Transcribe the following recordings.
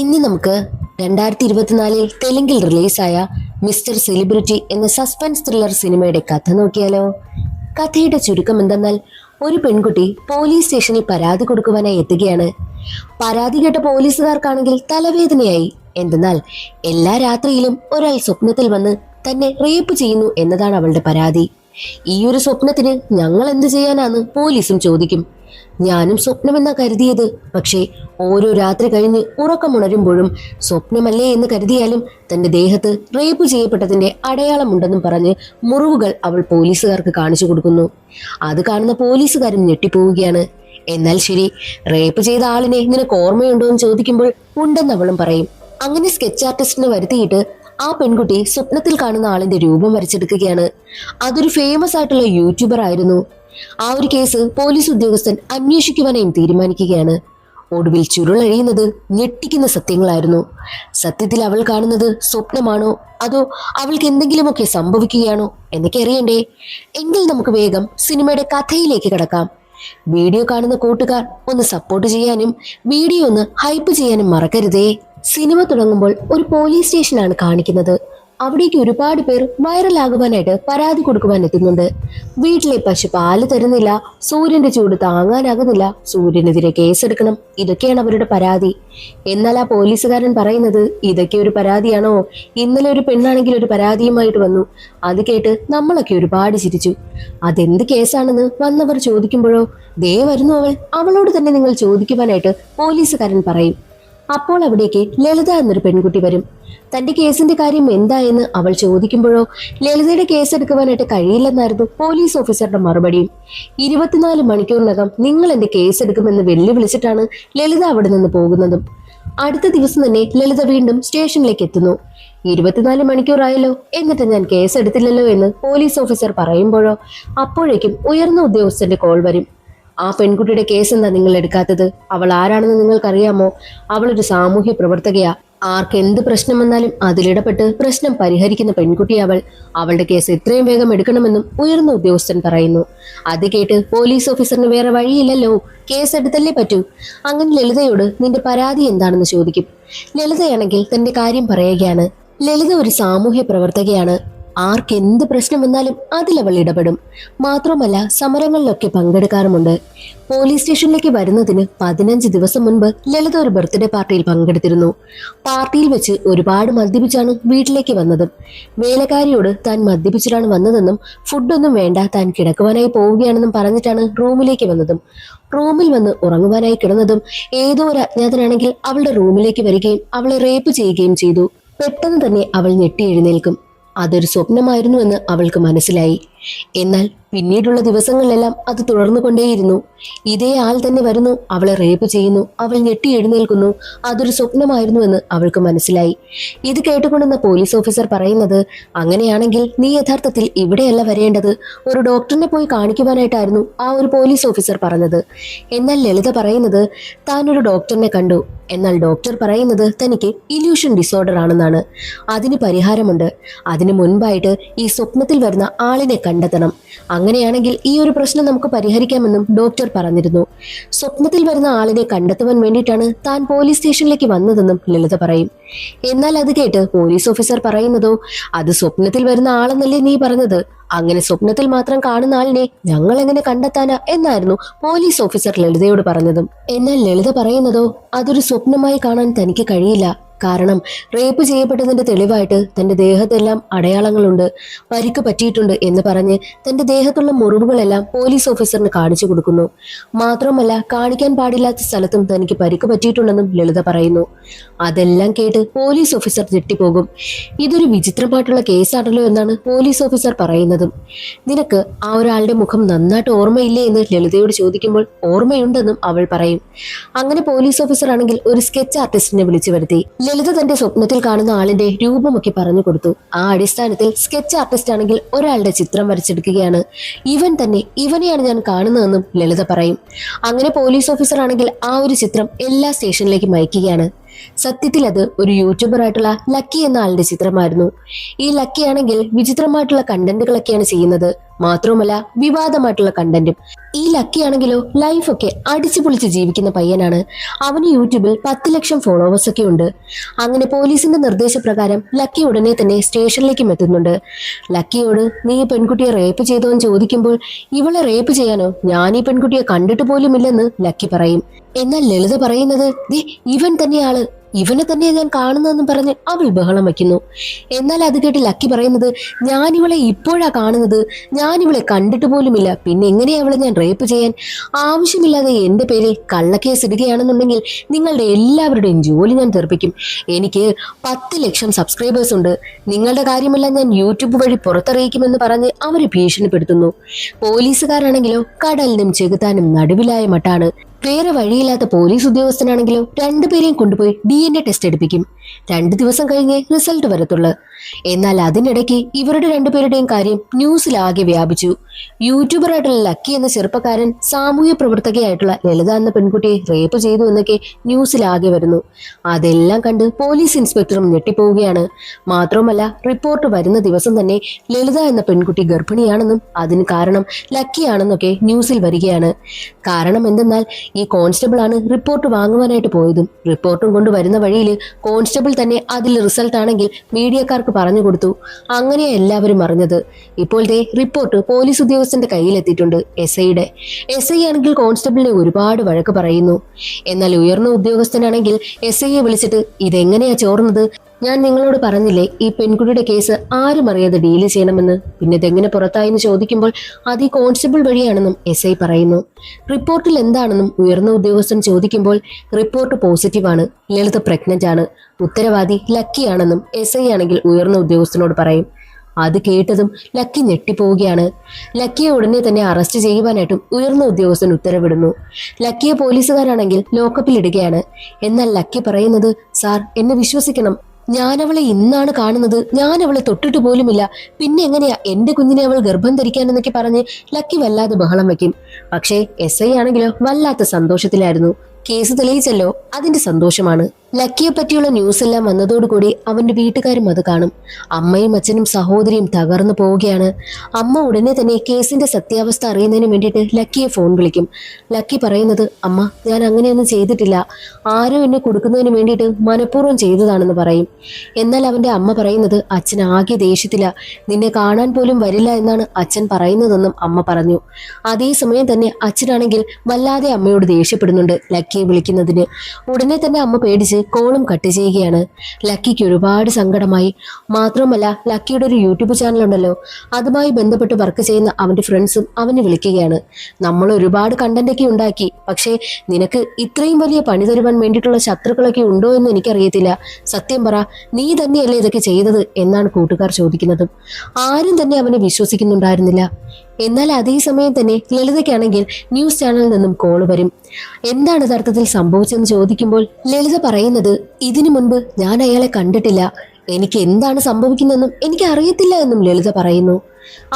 ഇന്ന് നമുക്ക് 2024 തെലുങ്കിൽ റിലീസായ മിസ്റ്റർ സെലിബ്രിറ്റി എന്ന സസ്പെൻസ് ത്രില്ലർ സിനിമയുടെ കഥ നോക്കിയാലോ. കഥയുടെ ചുരുക്കം എന്തെന്നാൽ, ഒരു പെൺകുട്ടി പോലീസ് സ്റ്റേഷനിൽ പരാതി കൊടുക്കുവാനായി എത്തുകയാണ്. പരാതി കേട്ട പോലീസുകാർക്കാണെങ്കിൽ തലവേദനയായി. എന്തെന്നാൽ എല്ലാ രാത്രിയിലും ഒരാൾ സ്വപ്നത്തിൽ വന്ന് തന്നെ റേപ്പ് ചെയ്യുന്നു എന്നതാണ് അവളുടെ പരാതി. ഈ ഒരു സ്വപ്നത്തിന് ഞങ്ങൾ എന്ത് ചെയ്യാനാന്ന് പോലീസും ചോദിക്കും. ഞാനും സ്വപ്നമെന്നാ കരുതിയത്. പക്ഷേ ഓരോ രാത്രി കഴിഞ്ഞ് ഉറക്കമുണരുമ്പോഴും സ്വപ്നമല്ലേ എന്ന് കരുതിയാലും തന്റെ ദേഹത്ത് റേപ്പ് ചെയ്യപ്പെട്ടതിന്റെ അടയാളമുണ്ടെന്നും പറഞ്ഞ് മുറിവുകൾ അവൾ പോലീസുകാർക്ക് കാണിച്ചു കൊടുക്കുന്നു. അത് കാണുന്ന പോലീസുകാരും ഞെട്ടിപ്പോവുകയാണ്. എന്നാൽ ശരി, റേപ്പ് ചെയ്ത ആളിനെ നിനക്ക് ഓർമ്മയുണ്ടോ എന്ന് ചോദിക്കുമ്പോൾ ഉണ്ടെന്ന് അവളും പറയും. അങ്ങനെ സ്കെച്ച് ആർട്ടിസ്റ്റിനെ വരുത്തിയിട്ട് ആ പെൺകുട്ടി സ്വപ്നത്തിൽ കാണുന്ന ആളിന്റെ രൂപം വരച്ചെടുക്കുകയാണ്. അതൊരു ഫേമസ് ആയിട്ടുള്ള യൂട്യൂബർ ആയിരുന്നു. ആ ഒരു കേസ് പോലീസ് ഉദ്യോഗസ്ഥൻ അന്വേഷിക്കുവാനായും തീരുമാനിക്കുകയാണ്. ഒടുവിൽ ചുരുളഴിയുന്നത് ഞെട്ടിക്കുന്ന സത്യങ്ങളായിരുന്നു. സത്യത്തിൽ അവൾ കാണുന്നത് സ്വപ്നമാണോ അതോ അവൾക്ക് എന്തെങ്കിലുമൊക്കെ സംഭവിക്കുകയാണോ എന്നൊക്കെ അറിയണ്ടേ? എങ്കിൽ നമുക്ക് വേഗം സിനിമയുടെ കഥയിലേക്ക് കടക്കാം. വീഡിയോ കാണുന്ന കൂട്ടുകാർ ഒന്ന് സപ്പോർട്ട് ചെയ്യാനും വീഡിയോ ഒന്ന് ഹൈപ്പ് ചെയ്യാനും മറക്കരുതേ. സിനിമ തുടങ്ങുമ്പോൾ ഒരു പോലീസ് സ്റ്റേഷനാണ് കാണിക്കുന്നത്. അവിടേക്ക് ഒരുപാട് പേർ വൈറലാകുവാനായിട്ട് പരാതി കൊടുക്കുവാൻ എത്തുന്നുണ്ട്. വീട്ടിലെ പശു പാല് തരുന്നില്ല, സൂര്യന്റെ ചൂട് താങ്ങാനാകുന്നില്ല, സൂര്യനെതിരെ കേസെടുക്കണം, ഇതൊക്കെയാണ് അവരുടെ പരാതി. എന്നാൽ ആ പോലീസുകാരൻ പറയുന്നത്, ഇതൊക്കെ ഒരു പരാതിയാണോ? ഇന്നലെ ഒരു പെണ്ണാണെങ്കിൽ ഒരു പരാതിയുമായിട്ട് വന്നു. അത് കേട്ട് നമ്മളൊക്കെ ഒരുപാട് ചിരിച്ചു. അതെന്ത് കേസാണെന്ന് വന്നവർ ചോദിക്കുമ്പോഴോ, ദേ വരുന്നു അവളോട് തന്നെ നിങ്ങൾ ചോദിക്കുവാനായിട്ട് പോലീസുകാരൻ പറയും. അപ്പോൾ അവിടേക്ക് ലളിത എന്നൊരു പെൺകുട്ടി വരും. തന്റെ കേസിന്റെ കാര്യം എന്തായെന്ന് അവൾ ചോദിക്കുമ്പോഴോ, ലളിതയുടെ കേസ് എടുക്കുവാനായിട്ട് കഴിയില്ലെന്നായിരുന്നു പോലീസ് ഓഫീസറുടെ മറുപടിയും. 24 മണിക്കൂറിനകം നിങ്ങൾ എന്റെ കേസ് എടുക്കുമെന്ന് വെല്ലുവിളിച്ചിട്ടാണ് ലളിത അവിടെ നിന്ന് പോകുന്നതും. അടുത്ത ദിവസം തന്നെ ലളിത വീണ്ടും സ്റ്റേഷനിലേക്ക് എത്തുന്നു. 24 മണിക്കൂറായല്ലോ, എന്നിട്ട് ഞാൻ കേസ് എടുത്തില്ലല്ലോ എന്ന് പോലീസ് ഓഫീസർ പറയുമ്പോഴോ, അപ്പോഴേക്കും ഉയർന്ന ഉദ്യോഗസ്ഥന്റെ കോൾ വരും. ആ പെൺകുട്ടിയുടെ കേസ് എന്താ നിങ്ങൾ എടുക്കാത്തത്? അവൾ ആരാണെന്ന് നിങ്ങൾക്കറിയാമോ? അവളൊരു സാമൂഹ്യ പ്രവർത്തകയാ. ആർക്കെന്ത് പ്രശ്നം വന്നാലും അതിലിടപെട്ട് പ്രശ്നം പരിഹരിക്കുന്ന പെൺകുട്ടി അവൾ. അവളുടെ കേസ് എത്രയും വേഗം എടുക്കണമെന്നും ഉയർന്ന ഉദ്യോഗസ്ഥൻ പറയുന്നു. അത് കേട്ട് പോലീസ് ഓഫീസറിന് വേറെ വഴിയില്ലല്ലോ, കേസ് എടുത്തല്ലേ പറ്റൂ. അങ്ങനെ ലളിതയോട് നിന്റെ പരാതി എന്താണെന്ന് ചോദിക്കും. ലളിതയാണെങ്കിൽ തന്റെ കാര്യം പറയുകയാണ്. ലളിത ഒരു സാമൂഹ്യ പ്രവർത്തകയാണ്. ആർക്കെന്ത് പ്രശ്നം വന്നാലും അതിലവൾ ഇടപെടും. മാത്രമല്ല സമരങ്ങളിലൊക്കെ പങ്കെടുക്കാറുമുണ്ട്. പോലീസ് സ്റ്റേഷനിലേക്ക് വരുന്നതിന് 15 ദിവസം മുൻപ് ലളിത ഒരു ബർത്ത്ഡേ പാർട്ടിയിൽ പങ്കെടുത്തിരുന്നു. പാർട്ടിയിൽ വെച്ച് ഒരുപാട് മദ്യപിച്ചാണ് വീട്ടിലേക്ക് വന്നതും. വേലക്കാരിയോട് താൻ മദ്യപിച്ചിട്ടാണ് വന്നതെന്നും ഫുഡൊന്നും വേണ്ട, താൻ കിടക്കുവാനായി പോവുകയാണെന്നും പറഞ്ഞിട്ടാണ് റൂമിലേക്ക് വന്നതും. റൂമിൽ വന്ന് ഉറങ്ങുവാനായി കിടന്നതും ഏതോ ഒരു അജ്ഞാതനാണെങ്കിൽ അവളുടെ റൂമിലേക്ക് വരികയും അവളെ റേപ്പ് ചെയ്യുകയും ചെയ്തു. പെട്ടെന്ന് തന്നെ അവൾ ഞെട്ടി എഴുന്നേൽക്കും. അതൊരു സ്വപ്നമായിരുന്നുവെന്ന് അവൾക്ക് മനസ്സിലായി. എന്നാൽ പിന്നീടുള്ള ദിവസങ്ങളിലെല്ലാം അത് തുടർന്നുകൊണ്ടേയിരുന്നു. ഇതേ ആൾ തന്നെ വരുന്നു, അവളെ റേപ്പ് ചെയ്യുന്നു. അവൾ ഞെട്ടി എഴുന്നേൽക്കുന്നു. അതൊരു സ്വപ്നമായിരുന്നുവെന്ന് അവൾക്ക് മനസ്സിലായി. ഇത് കേട്ടുകൊണ്ടുന്ന പോലീസ് ഓഫീസർ പറയുന്നത്, അങ്ങനെയാണെങ്കിൽ നീ യഥാർത്ഥത്തിൽ ഇവിടെയല്ല വരേണ്ടത്, ഒരു ഡോക്ടറിനെ പോയി കാണിക്കുവാനായിട്ടായിരുന്നു ആ ഒരു പോലീസ് ഓഫീസർ പറഞ്ഞത്. എന്നാൽ ലളിത പറയുന്നത്, താൻ ഒരു ഡോക്ടറിനെ കണ്ടു. എന്നാൽ ഡോക്ടർ പറയുന്നത് തനിക്ക് ഇല്യൂഷൻ ഡിസോർഡർ ആണെന്നാണ്. അതിന് പരിഹാരമുണ്ട്. അതിനു മുൻപായിട്ട് ഈ സ്വപ്നത്തിൽ വരുന്ന ആളിനെ കണ്ടെത്തണം. അങ്ങനെയാണെങ്കിൽ ഈ ഒരു പ്രശ്നം നമുക്ക് പരിഹരിക്കാമെന്നും ഡോക്ടർ പറഞ്ഞിരുന്നു. സ്വപ്നത്തിൽ വരുന്ന ആളിനെ കണ്ടെത്തുവാൻ വേണ്ടിയിട്ടാണ് താൻ പോലീസ് സ്റ്റേഷനിലേക്ക് വന്നതെന്നും ലളിത പറയും. എന്നാൽ അത് കേട്ട് പോലീസ് ഓഫീസർ പറയുന്നതോ, അത് സ്വപ്നത്തിൽ വരുന്ന ആളെന്നല്ലേ നീ പറഞ്ഞത്? അങ്ങനെ സ്വപ്നത്തിൽ മാത്രം കാണുന്ന ആളിനെ ഞങ്ങൾ എങ്ങനെ കണ്ടെത്താനാ എന്നായിരുന്നു പോലീസ് ഓഫീസർ ലളിതയോട് പറഞ്ഞതും. എന്നാൽ ലളിത പറയുന്നതോ, അതൊരു സ്വപ്നമായി കാണാൻ തനിക്ക് കഴിയില്ല. കാരണം റേപ്പ് ചെയ്യപ്പെട്ടതിന്റെ തെളിവായിട്ട് തന്റെ ദേഹത്തെല്ലാം അടയാളങ്ങളുണ്ട്, പരിക്ക് പറ്റിയിട്ടുണ്ട് എന്ന് പറഞ്ഞ് തന്റെ ദേഹത്തുള്ള മുറിവുകളെല്ലാം പോലീസ് ഓഫീസറിന് കാണിച്ചു കൊടുക്കുന്നു. മാത്രമല്ല കാണിക്കാൻ പാടില്ലാത്ത സ്ഥലത്തും തനിക്ക് പരിക്ക് പറ്റിയിട്ടുണ്ടെന്നും ലളിത പറയുന്നു. അതെല്ലാം കേട്ട് പോലീസ് ഓഫീസർ ഞെട്ടിപ്പോകും. ഇതൊരു വിചിത്രമായിട്ടുള്ള കേസാണല്ലോ എന്നാണ് പോലീസ് ഓഫീസർ പറയുന്നതും. നിനക്ക് ആ ഒരാളുടെ മുഖം നന്നായിട്ട് ഓർമ്മയില്ലേ എന്ന് ലളിതയോട് ചോദിക്കുമ്പോൾ ഓർമ്മയുണ്ടെന്നും അവൾ പറയും. അങ്ങനെ പോലീസ് ഓഫീസർ ആണെങ്കിൽ ഒരു സ്കെച്ച് ആർട്ടിസ്റ്റിനെ വിളിച്ചു വരുത്തി. ലളിത തന്റെ സ്വപ്നത്തിൽ കാണുന്ന ആളിന്റെ രൂപമൊക്കെ പറഞ്ഞു കൊടുത്തു. ആ അടിസ്ഥാനത്തിൽ സ്കെച്ച് ആർട്ടിസ്റ്റ് ആണെങ്കിൽ ഒരാളുടെ ചിത്രം വരച്ചെടുക്കുകയാണ്. ഇവനെയാണ് ഞാൻ കാണുന്നതെന്നും ലളിത പറയും. അങ്ങനെ പോലീസ് ഓഫീസർ ആണെങ്കിൽ ആ ഒരു ചിത്രം എല്ലാ സ്റ്റേഷനിലേക്കും അയക്കുകയാണ്. സത്യത്തിൽ അത് ഒരു യൂട്യൂബർ ആയിട്ടുള്ള ലക്കി എന്ന ആളുടെ ചിത്രമായിരുന്നു. ഈ ലക്കി ആണെങ്കിൽ വിചിത്രമായിട്ടുള്ള കണ്ടന്റുകളൊക്കെയാണ് ചെയ്യുന്നത്, മാത്രവുമല്ല വിവാദമായിട്ടുള്ള കണ്ടന്റും. ഈ ലക്കി ആണെങ്കിലോ ലൈഫൊക്കെ അടിച്ചു പൊളിച്ച് ജീവിക്കുന്ന പയ്യനാണ്. അവന് യൂട്യൂബിൽ 10 ലക്ഷം ഫോളോവേഴ്സ് ഒക്കെ ഉണ്ട്. അങ്ങനെ പോലീസിന്റെ നിർദ്ദേശപ്രകാരം ലക്കി ഉടനെ തന്നെ സ്റ്റേഷനിലേക്കും എത്തുന്നുണ്ട്. ലക്കിയോട് നീ ഈ പെൺകുട്ടിയെ റേപ്പ് ചെയ്തോ എന്ന് ചോദിക്കുമ്പോൾ ഇവളെ റേപ്പ് ചെയ്യാനോ, ഞാൻ ഈ പെൺകുട്ടിയെ കണ്ടിട്ട് പോലുമില്ലെന്ന് ലക്കി പറയും. എന്നാൽ ലളിത പറയുന്നത് ദേ ഇവൻ തന്നെയാള്, ഇവനെ തന്നെയാ ഞാൻ കാണുന്നതെന്ന് പറഞ്ഞ് അവൾ ബഹളം വയ്ക്കുന്നു. എന്നാൽ അത് കേട്ട് ലക്കി പറയുന്നത് ഞാൻ ഇവളെ ഇപ്പോഴാ കാണുന്നത്, ഞാൻ ഇവളെ കണ്ടിട്ട് പോലുമില്ല, പിന്നെ എങ്ങനെയാ അവളെ ഞാൻ റേപ്പ് ചെയ്യാൻ? ആവശ്യമില്ലാതെ എന്റെ പേരിൽ കള്ളക്കേസ് ഇടുകയാണെന്നുണ്ടെങ്കിൽ നിങ്ങളുടെ എല്ലാവരുടെയും ജോലി ഞാൻ തെറിപ്പിക്കും. എനിക്ക് 10 ലക്ഷം സബ്സ്ക്രൈബേഴ്സ് ഉണ്ട്, നിങ്ങളുടെ കാര്യമെല്ലാം ഞാൻ യൂട്യൂബ് വഴി പുറത്തറിയിക്കുമെന്ന് പറഞ്ഞ് അവരെ ഭീഷണിപ്പെടുത്തുന്നു. പോലീസുകാരാണെങ്കിലോ കടലിനും ചെകുത്താനും നടുവിലായ മട്ടാണ്. വേറെ വഴിയില്ലാത്ത പോലീസ് ഉദ്യോഗസ്ഥനാണെങ്കിലോ 2 പേരെയും കൊണ്ടുപോയി DNA ടെസ്റ്റ് എടുപ്പിക്കും. 2 ദിവസം കഴിഞ്ഞേ റിസൾട്ട് വരത്തുള്ളൂ. എന്നാൽ അതിനിടയ്ക്ക് ഇവരുടെ 2 പേരുടെയും കാര്യം ന്യൂസിലാകെ വ്യാപിച്ചു. യൂട്യൂബറായിട്ടുള്ള ലക്കി എന്ന ചെറുപ്പക്കാരൻ സാമൂഹ്യ പ്രവർത്തകയായിട്ടുള്ള ലളിത എന്ന പെൺകുട്ടിയെ റേപ്പ് ചെയ്തു എന്നൊക്കെ ന്യൂസിലാകെ വരുന്നു. അതെല്ലാം കണ്ട് പോലീസ് ഇൻസ്പെക്ടറും ഞെട്ടിപ്പോവുകയാണ്. മാത്രവുമല്ല റിപ്പോർട്ട് വരുന്ന ദിവസം തന്നെ ലളിത എന്ന പെൺകുട്ടി ഗർഭിണിയാണെന്നും അതിന് കാരണം ലക്കിയാണെന്നൊക്കെ ന്യൂസിൽ വരികയാണ്. കാരണം എന്തെന്നാൽ ഈ കോൺസ്റ്റബിൾ ആണ് റിപ്പോർട്ട് വാങ്ങുവാനായിട്ട് പോയതും. റിപ്പോർട്ടും കൊണ്ട് വരുന്ന വഴിയിൽ കോൺസ്റ്റബിൾ തന്നെ അതിൽ റിസൾട്ട് ആണെങ്കിൽ മീഡിയക്കാർക്ക് പറഞ്ഞു കൊടുത്തു. അങ്ങനെയാ എല്ലാവരും അറിഞ്ഞത്. ഇപ്പോഴത്തെ റിപ്പോർട്ട് പോലീസ് ഉദ്യോഗസ്ഥന്റെ കയ്യിലെത്തിയിട്ടുണ്ട്. എസ് ഐ ആണെങ്കിൽ കോൺസ്റ്റബിളിനെ ഒരുപാട് വഴക്ക് പറയുന്നു. എന്നാൽ ഉയർന്ന ഉദ്യോഗസ്ഥനാണെങ്കിൽ SIയെ വിളിച്ചിട്ട് ഇതെങ്ങനെയാ ചോർന്നത്, ഞാൻ നിങ്ങളോട് പറഞ്ഞില്ലേ ഈ പെൺകുട്ടിയുടെ കേസ് ആരും അറിയാതെ ഡീല് ചെയ്യണമെന്ന്, പിന്നെ ഇതെങ്ങനെ പുറത്തായെന്ന് ചോദിക്കുമ്പോൾ അത് ഈ കോൺസ്റ്റബിൾ വഴിയാണെന്നും SI പറയുന്നു. റിപ്പോർട്ടിൽ എന്താണെന്നും ഉയർന്ന ഉദ്യോഗസ്ഥൻ ചോദിക്കുമ്പോൾ റിപ്പോർട്ട് പോസിറ്റീവാണ്, ലളിത പ്രഗ്നന്റ് ആണ്, ഉത്തരവാദി ലക്കിയാണെന്നും SI ആണെങ്കിൽ ഉയർന്ന ഉദ്യോഗസ്ഥനോട് പറയും. അത് കേട്ടതും ലക്കി ഞെട്ടിപ്പോവുകയാണ്. ലക്കിയെ ഉടനെ തന്നെ അറസ്റ്റ് ചെയ്യുവാനായിട്ടും ഉയർന്ന ഉദ്യോഗസ്ഥൻ ഉത്തരവിടുന്നു. ലക്കിയെ പോലീസുകാരാണെങ്കിൽ ലോക്കപ്പിലിടുകയാണ്. എന്നാൽ ലക്കി പറയുന്നത് സാർ എന്നെ വിശ്വസിക്കണം, ഞാനവളെ ഇന്നാണ് കാണുന്നത്, ഞാൻ അവളെ തൊട്ടിട്ട് പോലുമില്ല, പിന്നെ എങ്ങനെയാ എന്റെ കുഞ്ഞിനെ അവൾ ഗർഭം ധരിക്കാനെന്നൊക്കെ പറഞ്ഞ് ലക്കി വല്ലാതെ ബഹളം വയ്ക്കും. പക്ഷേ SI ആണെങ്കിലോ വല്ലാത്ത സന്തോഷത്തിലായിരുന്നു. കേസ് തെളിയിച്ചല്ലോ, അതിന്റെ സന്തോഷമാണ്. ലക്കിയെ പറ്റിയുള്ള ന്യൂസ് എല്ലാം വന്നതോടുകൂടി അവന്റെ വീട്ടുകാരും അത് കാണും. അമ്മയും അച്ഛനും സഹോദരിയും തകർന്നു പോവുകയാണ്. അമ്മ ഉടനെ തന്നെ കേസിന്റെ സത്യാവസ്ഥ അറിയുന്നതിന് വേണ്ടിയിട്ട് ലക്കിയെ ഫോൺ വിളിക്കും. ലക്കി പറയുന്നത് അമ്മ ഞാൻ അങ്ങനെയൊന്നും ചെയ്തിട്ടില്ല, ആരോ എന്നെ കൊടുക്കുന്നതിന് വേണ്ടിയിട്ട് മനഃപൂർവ്വം ചെയ്തതാണെന്ന് പറയും. എന്നാൽ അവന്റെ അമ്മ പറയുന്നത് അച്ഛൻ ആകെ ദേഷ്യത്തില, നിന്നെ കാണാൻ പോലും വരില്ല എന്നാണ് അച്ഛൻ പറയുന്നതെന്നും അമ്മ പറഞ്ഞു. അതേസമയം തന്നെ അച്ഛനാണെങ്കിൽ വല്ലാതെ അമ്മയോട് ദേഷ്യപ്പെടുന്നുണ്ട് ലക്കിയെ വിളിക്കുന്നതിന്. ഉടനെ തന്നെ അമ്മ പേടിച്ച് കോളും കട്ട് ചെയ്യുകയാണ്. ലക്കിക്ക് ഒരുപാട് സങ്കടമായി. മാത്രമല്ല ലക്കിയുടെ ഒരു യൂട്യൂബ് ചാനൽ ഉണ്ടല്ലോ, അതുമായി ബന്ധപ്പെട്ട് വർക്ക് ചെയ്യുന്ന അവന്റെ ഫ്രണ്ട്സും അവനെ വിളിക്കുകയാണ്. നമ്മൾ ഒരുപാട് കണ്ടന്റൊക്കെ ഉണ്ടാക്കി, പക്ഷേ നിനക്ക് ഇത്രയും വലിയ പണി തരുവാൻ വേണ്ടിയിട്ടുള്ള ശത്രുക്കളൊക്കെ ഉണ്ടോ എന്ന് എനിക്കറിയത്തില്ല, സത്യം പറ, നീ തന്നെയല്ലേ ഇതൊക്കെ ചെയ്തത് എന്നാണ് കൂട്ടുകാർ ചോദിക്കുന്നതും. ആരും തന്നെ അവനെ വിശ്വസിക്കുന്നുണ്ടായിരുന്നില്ല. എന്നാൽ അതേസമയം തന്നെ ലളിതയ്ക്കാണെങ്കിൽ ന്യൂസ് ചാനലിൽ നിന്നും കോള് വരും. എന്താണ് യഥാർത്ഥത്തിൽ സംഭവിച്ചെന്ന് ചോദിക്കുമ്പോൾ ലളിത പറയുന്നത് ഇതിനു മുൻപ് ഞാൻ അയാളെ കണ്ടിട്ടില്ല, എനിക്ക് എന്താണ് സംഭവിക്കുന്നതെന്നും എനിക്ക് അറിയത്തില്ല എന്നും ലളിത പറയുന്നു.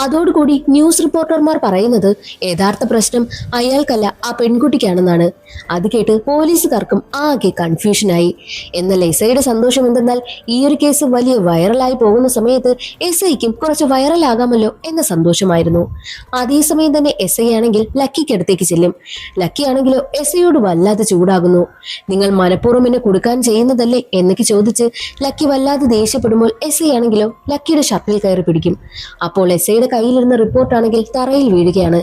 അതോടുകൂടി ന്യൂസ് റിപ്പോർട്ടർമാർ പറയുന്നത് യഥാർത്ഥ പ്രശ്നം അയാൾക്കല്ല ആ പെൺകുട്ടിക്കാണെന്നാണ്. അത് കേട്ട് പോലീസുകാർക്കും ആകെ കൺഫ്യൂഷനായി. എന്നാൽ SIയുടെ സന്തോഷം എന്തെന്നാൽ ഈ ഒരു കേസ് വലിയ വൈറലായി പോകുന്ന സമയത്ത് SIക്കും കുറച്ച് വൈറലാകാമല്ലോ എന്ന സന്തോഷമായിരുന്നു. അതേസമയം തന്നെ SI ആണെങ്കിൽ ലക്കിക്കടുത്തേക്ക് ചെല്ലും. ലക്കി ആണെങ്കിലോ SIയോട് വല്ലാതെ ചൂടാകുന്നു. നിങ്ങൾ മനഃപൂർവ്വം എന്നെ കൊടുക്കാൻ ചെയ്യുന്നതല്ലേ എന്നൊക്കെ ചോദിച്ച് ലക്കി വല്ലാതെ ദേഷ്യപ്പെടുമ്പോൾ SI ആണെങ്കിലോ ലക്കിയുടെ ഷർട്ടിൽ കയറി പിടിക്കും. അപ്പോൾ SIയുടെ കയ്യിലിരുന്ന റിപ്പോർട്ടാണെങ്കിൽ തറയിൽ വീഴുകയാണ്.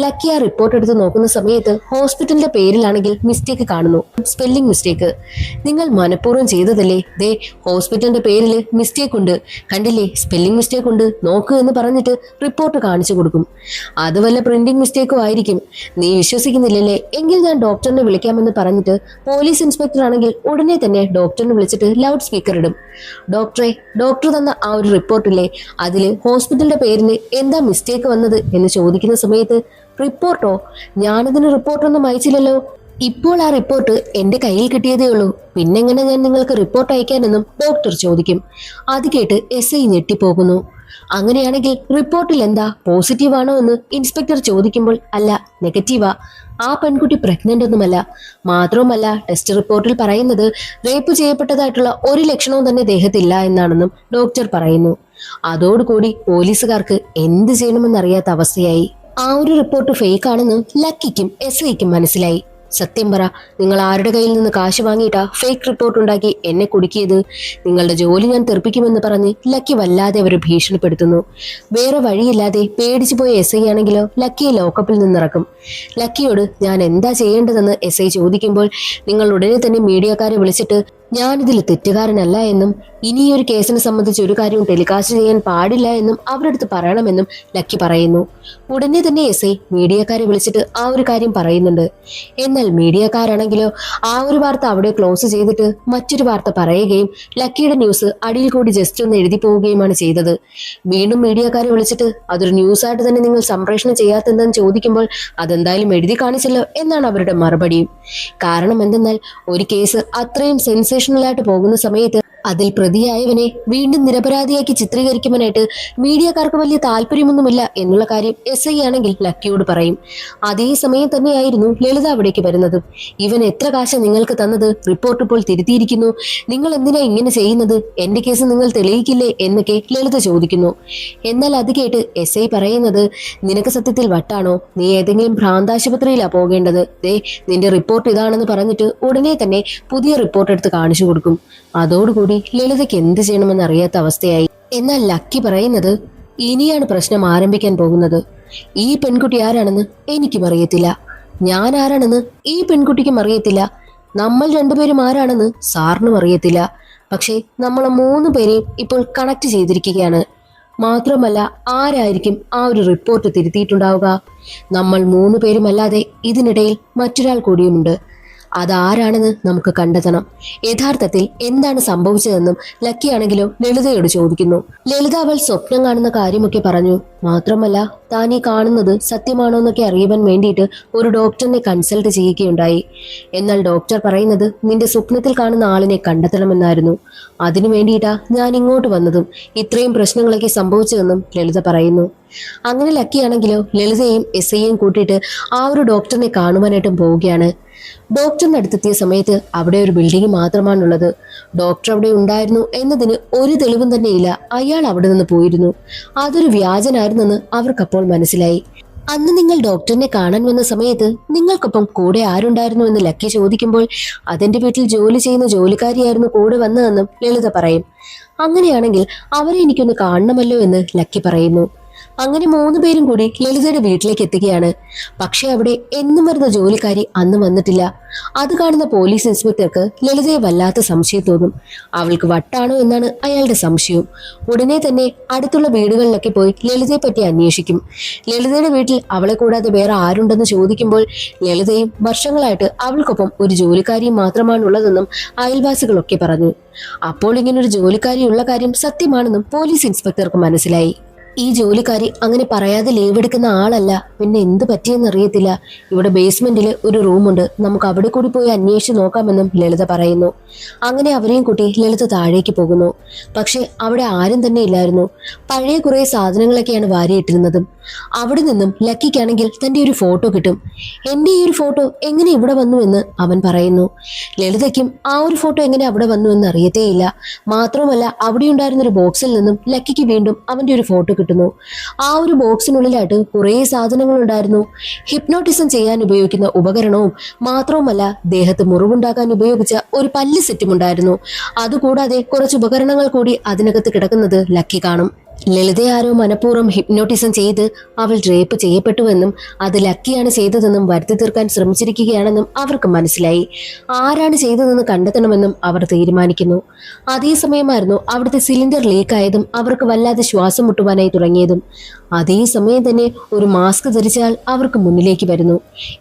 ലക്കി ആ റിപ്പോർട്ട് എടുത്ത് നോക്കുന്ന സമയത്ത് ഹോസ്പിറ്റലിന്റെ പേരിലാണെങ്കിൽ മിസ്റ്റേക്ക് കാണുന്നു, സ്പെല്ലിംഗ് മിസ്റ്റേക്ക്. നിങ്ങൾ മനഃപൂർവ്വം ചെയ്തതല്ലേ, ദേ ഹോസ്പിറ്റലിന്റെ പേരിൽ മിസ്റ്റേക്ക് ഉണ്ട്, കണ്ടില്ലേ സ്പെല്ലിംഗ് മിസ്റ്റേക്ക് ഉണ്ട്, നോക്ക് എന്ന് പറഞ്ഞിട്ട് റിപ്പോർട്ട് കാണിച്ചു കൊടുക്കും. അത് വല്ല പ്രിന്റിംഗ് മിസ്റ്റേക്കും ആയിരിക്കും, നീ വിശ്വസിക്കുന്നില്ലല്ലേ, എങ്കിൽ ഞാൻ ഡോക്ടറിനെ വിളിക്കാമെന്ന് പറഞ്ഞിട്ട് പോലീസ് ഇൻസ്പെക്ടർ ആണെങ്കിൽ ഉടനെ തന്നെ ഡോക്ടറിനെ വിളിച്ചിട്ട് ലൗഡ് സ്പീക്കർ ഇടും. ഡോക്ടറെ, ഡോക്ടർ തന്ന ആ ഒരു റിപ്പോർട്ടില്ലേ, അതിൽ ഹോസ്പിറ്റലിന്റെ പേരിന് എന്താ മിസ്റ്റേക്ക് വന്നത് എന്ന് ചോദിക്കുന്ന സമയത്ത് റിപ്പോർട്ടോ, ഞാനതിന് റിപ്പോർട്ടൊന്നും അയച്ചില്ലല്ലോ, ഇപ്പോൾ ആ റിപ്പോർട്ട് എന്റെ കയ്യിൽ കിട്ടിയതേ ഉള്ളൂ, പിന്നെങ്ങനെ ഞാൻ നിങ്ങൾക്ക് റിപ്പോർട്ട് അയക്കാനെന്നും ഡോക്ടർ ചോദിക്കും. അത് കേട്ട് SI ഞെട്ടിപ്പോകുന്നു. അങ്ങനെയാണെങ്കിൽ റിപ്പോർട്ടിൽ എന്താ പോസിറ്റീവ് ആണോ എന്ന് ഇൻസ്പെക്ടർ ചോദിക്കുമ്പോൾ അല്ല, നെഗറ്റീവാ. ആ പെൺകുട്ടി പ്രഗ്നന്റ് ഒന്നുമല്ല. മാത്രവുമല്ല ടെസ്റ്റ് റിപ്പോർട്ടിൽ പറയുന്നത് റേപ്പ് ചെയ്യപ്പെട്ടതായിട്ടുള്ള ഒരു ലക്ഷണവും തന്നെ ദേഹത്തില്ല എന്നാണെന്നും ഡോക്ടർ പറയുന്നു. അതോടുകൂടി പോലീസുകാർക്ക് എന്ത് ചെയ്യണമെന്നറിയാത്ത അവസ്ഥയായി. ആ ഒരു റിപ്പോർട്ട് ഫേക്ക് ആണെന്ന് ലക്കിക്കും SIക്കും മനസ്സിലായി. സത്യം പറ, നിങ്ങൾ ആരുടെ കയ്യിൽ നിന്ന് കാശ് വാങ്ങിയിട്ടാ ഫേക്ക് റിപ്പോർട്ട് ഉണ്ടാക്കി എന്നെ കുടുക്കിയത്? നിങ്ങളുടെ ജോലി ഞാൻ തെറിപ്പിക്കുമെന്ന് പറഞ്ഞ് ലക്കി വല്ലാതെ അവരെ ഭീഷണിപ്പെടുത്തുന്നു. വേറെ വഴിയില്ലാതെ പേടിച്ചു പോയ SI ആണെങ്കിലോ ലക്കിയെ ലോക്കപ്പിൽ നിന്നിറക്കും. ലക്കിയോട് ഞാൻ എന്താ ചെയ്യേണ്ടതെന്ന് SI ചോദിക്കുമ്പോൾ നിങ്ങൾ ഉടനെ തന്നെ മീഡിയക്കാരെ വിളിച്ചിട്ട് ഞാനിതിൽ തെറ്റുകാരനല്ല എന്നും ഇനി ഒരു കേസിനെ സംബന്ധിച്ച് ഒരു കാര്യവും ടെലികാസ്റ്റ് ചെയ്യാൻ പാടില്ല എന്നും അവരുടെ അടുത്ത് പറയണമെന്നും ലക്കി പറയുന്നു. ഉടനെ തന്നെ SI മീഡിയക്കാരെ വിളിച്ചിട്ട് ആ ഒരു കാര്യം പറയുന്നുണ്ട്. എന്നാൽ മീഡിയക്കാരാണെങ്കിലോ ആ ഒരു വാർത്ത അവിടെ ക്ലോസ് ചെയ്തിട്ട് മറ്റൊരു വാർത്ത പറയുകയും ലക്കിയുടെ ന്യൂസ് അടിയിൽ കൂടി ജസ്റ്റ് ഒന്ന് എഴുതി പോവുകയുമാണ് ചെയ്തത്. വീണ്ടും മീഡിയക്കാരെ വിളിച്ചിട്ട് അതൊരു ന്യൂസായിട്ട് തന്നെ നിങ്ങൾ സംപ്രേഷണം ചെയ്യാത്തെന്തെന്ന് ചോദിക്കുമ്പോൾ അതെന്തായാലും എഴുതി കാണിച്ചല്ലോ എന്നാണ് അവരുടെ മറുപടിയും. കാരണം എന്തെന്നാൽ ഒരു കേസ് അത്രയും സെൻസേഷണലായിട്ട് പോകുന്ന സമയത്ത് അതിൽ പ്രതിയായവനെ വീണ്ടും നിരപരാധിയാക്കി ചിത്രീകരിക്കുവാനായിട്ട് മീഡിയക്കാർക്ക് വലിയ താല്പര്യമൊന്നുമില്ല എന്നുള്ള കാര്യം SI ആണെങ്കിൽ ലക്കിയോട് പറയും. അതേ സമയം തന്നെയായിരുന്നു ലളിത അവിടേക്ക് വരുന്നത്. ഇവൻ എത്ര കാശ് നിങ്ങൾക്ക് തന്നത്? റിപ്പോർട്ട് ഇപ്പോൾ തിരുത്തിയിരിക്കുന്നു. നിങ്ങൾ എന്തിനാ ഇങ്ങനെ ചെയ്യുന്നത്? എന്റെ കേസ് നിങ്ങൾ തെളിയിക്കില്ലേ എന്നൊക്കെ ലളിത ചോദിക്കുന്നു. എന്നാൽ അത് കേട്ട് SI പറയുന്നത്, നിനക്ക് സത്യത്തിൽ വട്ടാണോ? നീ ഏതെങ്കിലും ഭ്രാന്താശുപത്രിയിലാ പോകേണ്ടത്. ദേ നിന്റെ റിപ്പോർട്ട് ഇതാണെന്ന് പറഞ്ഞിട്ട് ഉടനെ തന്നെ പുതിയ റിപ്പോർട്ട് എടുത്ത് കാണിച്ചു കൊടുക്കും. അതോടുകൂടി ലളിതയ്ക്ക് എന്ത് ചെയ്യണമെന്ന് അറിയാത്ത അവസ്ഥയായി. എന്നാൽ ലക്കി പറയുന്നത്, ഇനിയാണ് പ്രശ്നം ആരംഭിക്കാൻ പോകുന്നത്. ഈ പെൺകുട്ടി ആരാണെന്ന് എനിക്കും അറിയത്തില്ല, ഞാൻ ആരാണെന്ന് ഈ പെൺകുട്ടിക്കും അറിയത്തില്ല, നമ്മൾ രണ്ടുപേരും ആരാണെന്ന് സാറിനും അറിയത്തില്ല. പക്ഷേ നമ്മൾ 3 പേരെയും ഇപ്പോൾ കണക്ട് ചെയ്തിരിക്കുകയാണ്. മാത്രമല്ല ആരായിരിക്കും ആ ഒരു റിപ്പോർട്ട് തിരുത്തിയിട്ടുണ്ടാവുക? നമ്മൾ 3 പേരുമല്ലാതെ ഇതിനിടയിൽ മറ്റൊരാൾ കൂടിയുമുണ്ട്. അതാരാണെന്ന് നമുക്ക് കണ്ടെത്തണം. യഥാർത്ഥത്തിൽ എന്താണ് സംഭവിച്ചതെന്നും ലക്കിയാണെങ്കിലോ ലളിതയോട് ചോദിക്കുന്നു. ലളിത അവൾ സ്വപ്നം കാണുന്ന കാര്യമൊക്കെ പറഞ്ഞു. മാത്രമല്ല താൻ ഈ കാണുന്നത് സത്യമാണോ എന്നൊക്കെ അറിയുവാൻ വേണ്ടിയിട്ട് ഒരു ഡോക്ടറിനെ കൺസൾട്ട് ചെയ്യുകയുണ്ടായി. എന്നാൽ ഡോക്ടർ പറയുന്നത് നിന്റെ സ്വപ്നത്തിൽ കാണുന്ന ആളിനെ കണ്ടെത്തണമെന്നായിരുന്നു. അതിനു വേണ്ടിയിട്ടാ ഞാൻ ഇങ്ങോട്ട് വന്നതും ഇത്രയും പ്രശ്നങ്ങളൊക്കെ സംഭവിച്ചതെന്നും ലളിത പറയുന്നു. അങ്ങനെ ലക്കിയാണെങ്കിലോ ലളിതയും SIയും കൂട്ടിയിട്ട് ആ ഒരു ഡോക്ടറിനെ കാണുവാനായിട്ടും പോവുകയാണ്. ഡോക്ടറിന്റെ അടുത്തെത്തിയ സമയത്ത് അവിടെ ഒരു ബിൽഡിംഗ് മാത്രമാണുള്ളത്. ഡോക്ടർ അവിടെ ഉണ്ടായിരുന്നു എന്നതിന് ഒരു തെളിവും തന്നെയില്ല. അയാൾ അവിടെ നിന്ന് പോയിരുന്നു. അതൊരു വ്യാജനായിരുന്നെന്ന് അവർക്കപ്പോൾ മനസ്സിലായി. അന്ന് നിങ്ങൾ ഡോക്ടറിനെ കാണാൻ വന്ന സമയത്ത് നിങ്ങൾക്കൊപ്പം കൂടെ ആരുണ്ടായിരുന്നു എന്ന് ലക്കി ചോദിക്കുമ്പോൾ അതെന്റെ വീട്ടിൽ ജോലി ചെയ്യുന്ന ജോലിക്കാരിയായിരുന്നു കൂടെ വന്നതെന്നും ലളിത പറയും. അങ്ങനെയാണെങ്കിൽ അവരെ എനിക്കൊന്ന് കാണണമല്ലോ എന്ന് ലക്കി പറയുന്നു. അങ്ങനെ 3 പേരും കൂടി ലളിതയുടെ വീട്ടിലേക്ക് എത്തുകയാണ്. പക്ഷെ അവിടെ എന്നും വരുന്ന ജോലിക്കാരി അന്ന് വന്നിട്ടില്ല. അത് കാണുന്ന പോലീസ് ഇൻസ്പെക്ടർക്ക് ലളിതയെ വല്ലാത്ത സംശയം തോന്നും. അവൾക്ക് വട്ടാണോ എന്നാണ് അയാളുടെ സംശയവും. ഉടനെ തന്നെ അടുത്തുള്ള വീടുകളിലൊക്കെ പോയി ലളിതയെ പറ്റി അന്വേഷിക്കും. ലളിതയുടെ വീട്ടിൽ അവളെ കൂടാതെ വേറെ ആരുണ്ടെന്ന് ചോദിക്കുമ്പോൾ ലളിതയും വർഷങ്ങളായിട്ട് അവൾക്കൊപ്പം ഒരു ജോലിക്കാരിയും മാത്രമാണുള്ളതെന്നും അയൽവാസികളൊക്കെ പറഞ്ഞു. അപ്പോൾ ഇങ്ങനൊരു ജോലിക്കാരിയുള്ള കാര്യം സത്യമാണെന്നും പോലീസ് ഇൻസ്പെക്ടർക്ക് മനസ്സിലായി. ഈ ജോലിക്കാരി അങ്ങനെ പറയാതെ ലീവ് എടുക്കുന്ന ആളല്ല. പിന്നെ എന്ത് പറ്റിയെന്നറിയത്തില്ല. ഇവിടെ ബേസ്മെന്റിൽ ഒരു റൂമുണ്ട്, നമുക്ക് അവിടെ കൂടി പോയി അന്വേഷിച്ച് നോക്കാമെന്നും ലളിത പറയുന്നു. അങ്ങനെ അവരെയും കൂട്ടി ലളിത താഴേക്ക് പോകുന്നു. പക്ഷെ അവിടെ ആരും തന്നെ ഇല്ലായിരുന്നു. പഴയ കുറെ സാധനങ്ങളൊക്കെയാണ് വാരിയിട്ടിരുന്നതും. അവിടെ നിന്നും ലക്കിക്കാണെങ്കിൽ തന്റെ ഒരു ഫോട്ടോ കിട്ടും. എന്റെ ഈ ഒരു ഫോട്ടോ എങ്ങനെ ഇവിടെ വന്നു എന്ന് അവൻ പറയുന്നു. ലളിതയ്ക്കും ആ ഒരു ഫോട്ടോ എങ്ങനെ അവിടെ വന്നു എന്ന് അറിയത്തേയില്ല. മാത്രവുമല്ല അവിടെ ഉണ്ടായിരുന്ന ഒരു ബോക്സിൽ നിന്നും ലക്കിക്ക് വീണ്ടും അവന്റെ ഒരു ഫോട്ടോ കിട്ടുന്നു. ആ ഒരു ബോക്സിനുള്ളിലായിട്ട് കുറേ സാധനങ്ങൾ ഉണ്ടായിരുന്നു. ഹിപ്നോട്ടിസം ചെയ്യാൻ ഉപയോഗിക്കുന്ന ഉപകരണവും മാത്രവുമല്ല ദേഹത്ത് മുറിവുണ്ടാക്കാൻ ഉപയോഗിച്ച ഒരു പല്ല് സെറ്റും ഉണ്ടായിരുന്നു. അതുകൂടാതെ കുറച്ച് ഉപകരണങ്ങൾ കൂടി അതിനകത്ത് കിടക്കുന്നത് ലക്കി കാണും. ലളിതയെ ആരോ മനഃപൂർവ്വം ഹിപ്നോട്ടിസം ചെയ്ത് അവൾ റേപ്പ് ചെയ്യപ്പെട്ടുവെന്നും അത് ലക്കിയാണ് ചെയ്തതെന്നും വരുത്തി തീർക്കാൻ ശ്രമിച്ചിരിക്കുകയാണെന്നും അവർക്ക് മനസ്സിലായി. ആരാണ് ചെയ്തതെന്ന് കണ്ടെത്തണമെന്നും അവർ തീരുമാനിക്കുന്നു. അതേസമയമായിരുന്നു അവിടുത്തെ സിലിണ്ടർ ലീക്കായതും അവർക്ക് വല്ലാതെ ശ്വാസം മുട്ടുവാനായി തുടങ്ങിയതും. അതേസമയം തന്നെ ഒരു മാസ്ക് ധരിച്ചാൽ അവർക്ക് മുന്നിലേക്ക് വരുന്നു.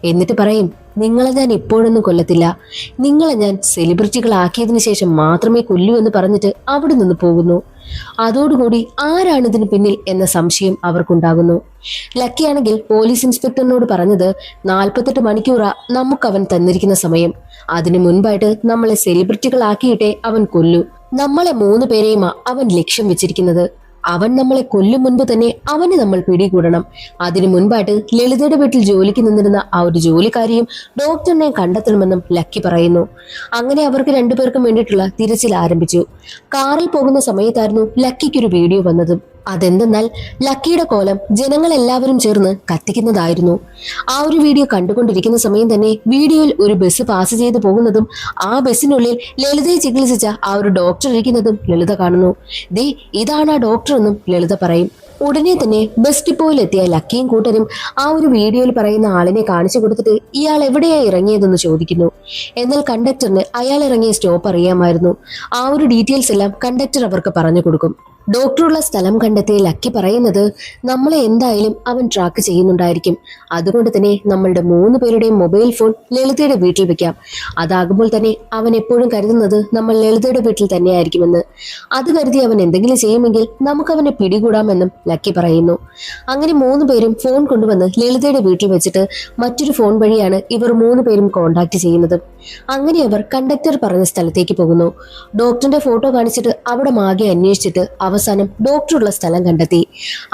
എന്നിട്ട് പറയും, നിങ്ങളെ ഞാൻ ഇപ്പോഴൊന്നും കൊല്ലത്തില്ല, നിങ്ങളെ ഞാൻ സെലിബ്രിറ്റികളാക്കിയതിനു ശേഷം മാത്രമേ കൊല്ലൂ എന്ന് പറഞ്ഞിട്ട് അവിടെ നിന്ന് പോകുന്നു. അതോടുകൂടി ആരാണ് ഇതിന് പിന്നിൽ എന്ന സംശയം അവർക്കുണ്ടാകുന്നു. ലക്കിയാണെങ്കിൽ പോലീസ് ഇൻസ്പെക്ടറിനോട് പറഞ്ഞത് 48 മണിക്കൂറാ നമുക്കവൻ തന്നിരിക്കുന്ന സമയം. അതിനു മുൻപായിട്ട് നമ്മളെ സെലിബ്രിറ്റികളാക്കിയിട്ടേ അവൻ കൊല്ലൂ. നമ്മളെ 3 പേരെയുമാ അവൻ ലക്ഷ്യം വെച്ചിരിക്കുന്നത്. അവൻ നമ്മളെ കൊല്ലും മുൻപ് തന്നെ അവനെ നമ്മൾ പിടികൂടണം. അതിനു മുൻപായിട്ട് ലളിതയുടെ വീട്ടിൽ ജോലിക്ക് നിന്നിരുന്ന ആ ഒരു ജോലിക്കാരിയും ഡോക്ടറിനെ കണ്ടെത്തണമെന്നും ലക്കി പറയുന്നു. അങ്ങനെ അവർക്ക് രണ്ടുപേർക്കും വേണ്ടിയിട്ടുള്ള തിരച്ചിൽ ആരംഭിച്ചു. കാറിൽ പോകുന്ന സമയത്തായിരുന്നു ലക്കിക്കൊരു വീഡിയോ വന്നത്. അതെന്തെന്നാൽ ലക്കിയുടെ കോലം ജനങ്ങളെല്ലാവരും ചേർന്ന് കത്തിക്കുന്നതായിരുന്നു. ആ ഒരു വീഡിയോ കണ്ടുകൊണ്ടിരിക്കുന്ന സമയം തന്നെ വീഡിയോയിൽ ഒരു ബസ് പാസ് ചെയ്ത് പോകുന്നതും ആ ബസ്സിനുള്ളിൽ ലളിതയെ ചികിത്സിച്ച ആ ഒരു ഡോക്ടർ ഇരിക്കുന്നതും ലളിത കാണുന്നു. ദേ ഇതാണ് ആ ഡോക്ടർ എന്നും ലളിത പറയും. ഉടനെ തന്നെ ബസ് ഡിപ്പോയിലെത്തിയ ലക്കിയും കൂട്ടരും ആ ഒരു വീഡിയോയിൽ പറയുന്ന ആളിനെ കാണിച്ചു കൊടുത്തിട്ട് ഇയാൾ എവിടെയാ ഇറങ്ങിയതെന്ന് ചോദിക്കുന്നു. എന്നാൽ കണ്ടക്ടറിന് അയാൾ ഇറങ്ങിയ സ്റ്റോപ്പ് അറിയാമായിരുന്നു. ആ ഒരു ഡീറ്റെയിൽസ് എല്ലാം കണ്ടക്ടർ അവർക്ക് പറഞ്ഞു കൊടുക്കും. ഡോക്ടറുള്ള സ്ഥലം കണ്ടെത്തിയ ലക്കി പറയുന്നത് നമ്മളെ എന്തായാലും അവൻ ട്രാക്ക് ചെയ്യുന്നുണ്ടായിരിക്കും. അതുകൊണ്ട് തന്നെ നമ്മളുടെ 3 പേരുടെയും മൊബൈൽ ഫോൺ ലളിതയുടെ വീട്ടിൽ വെക്കാം. അതാകുമ്പോൾ തന്നെ അവൻ എപ്പോഴും കരുതുന്നത് നമ്മൾ ലളിതയുടെ വീട്ടിൽ തന്നെയായിരിക്കുമെന്ന്. അത് കരുതി അവൻ എന്തെങ്കിലും ചെയ്യുമെങ്കിൽ നമുക്കവനെ പിടികൂടാമെന്നും ലക്കി പറയുന്നു. അങ്ങനെ 3 പേരും ഫോൺ കൊണ്ടുവന്ന് ലളിതയുടെ വീട്ടിൽ വെച്ചിട്ട് മറ്റൊരു ഫോൺ വഴിയാണ് ഇവർ 3 പേരും കോണ്ടാക്ട് ചെയ്യുന്നത്. അങ്ങനെ അവർ കണ്ടക്ടർ പറഞ്ഞ സ്ഥലത്തേക്ക് പോകുന്നു. ഡോക്ടറിന്റെ ഫോട്ടോ കാണിച്ചിട്ട് അവിടെ മാകെ അന്വേഷിച്ചിട്ട് അവസാനം ഡോക്ടറുള്ള സ്ഥലം കണ്ടെത്തി.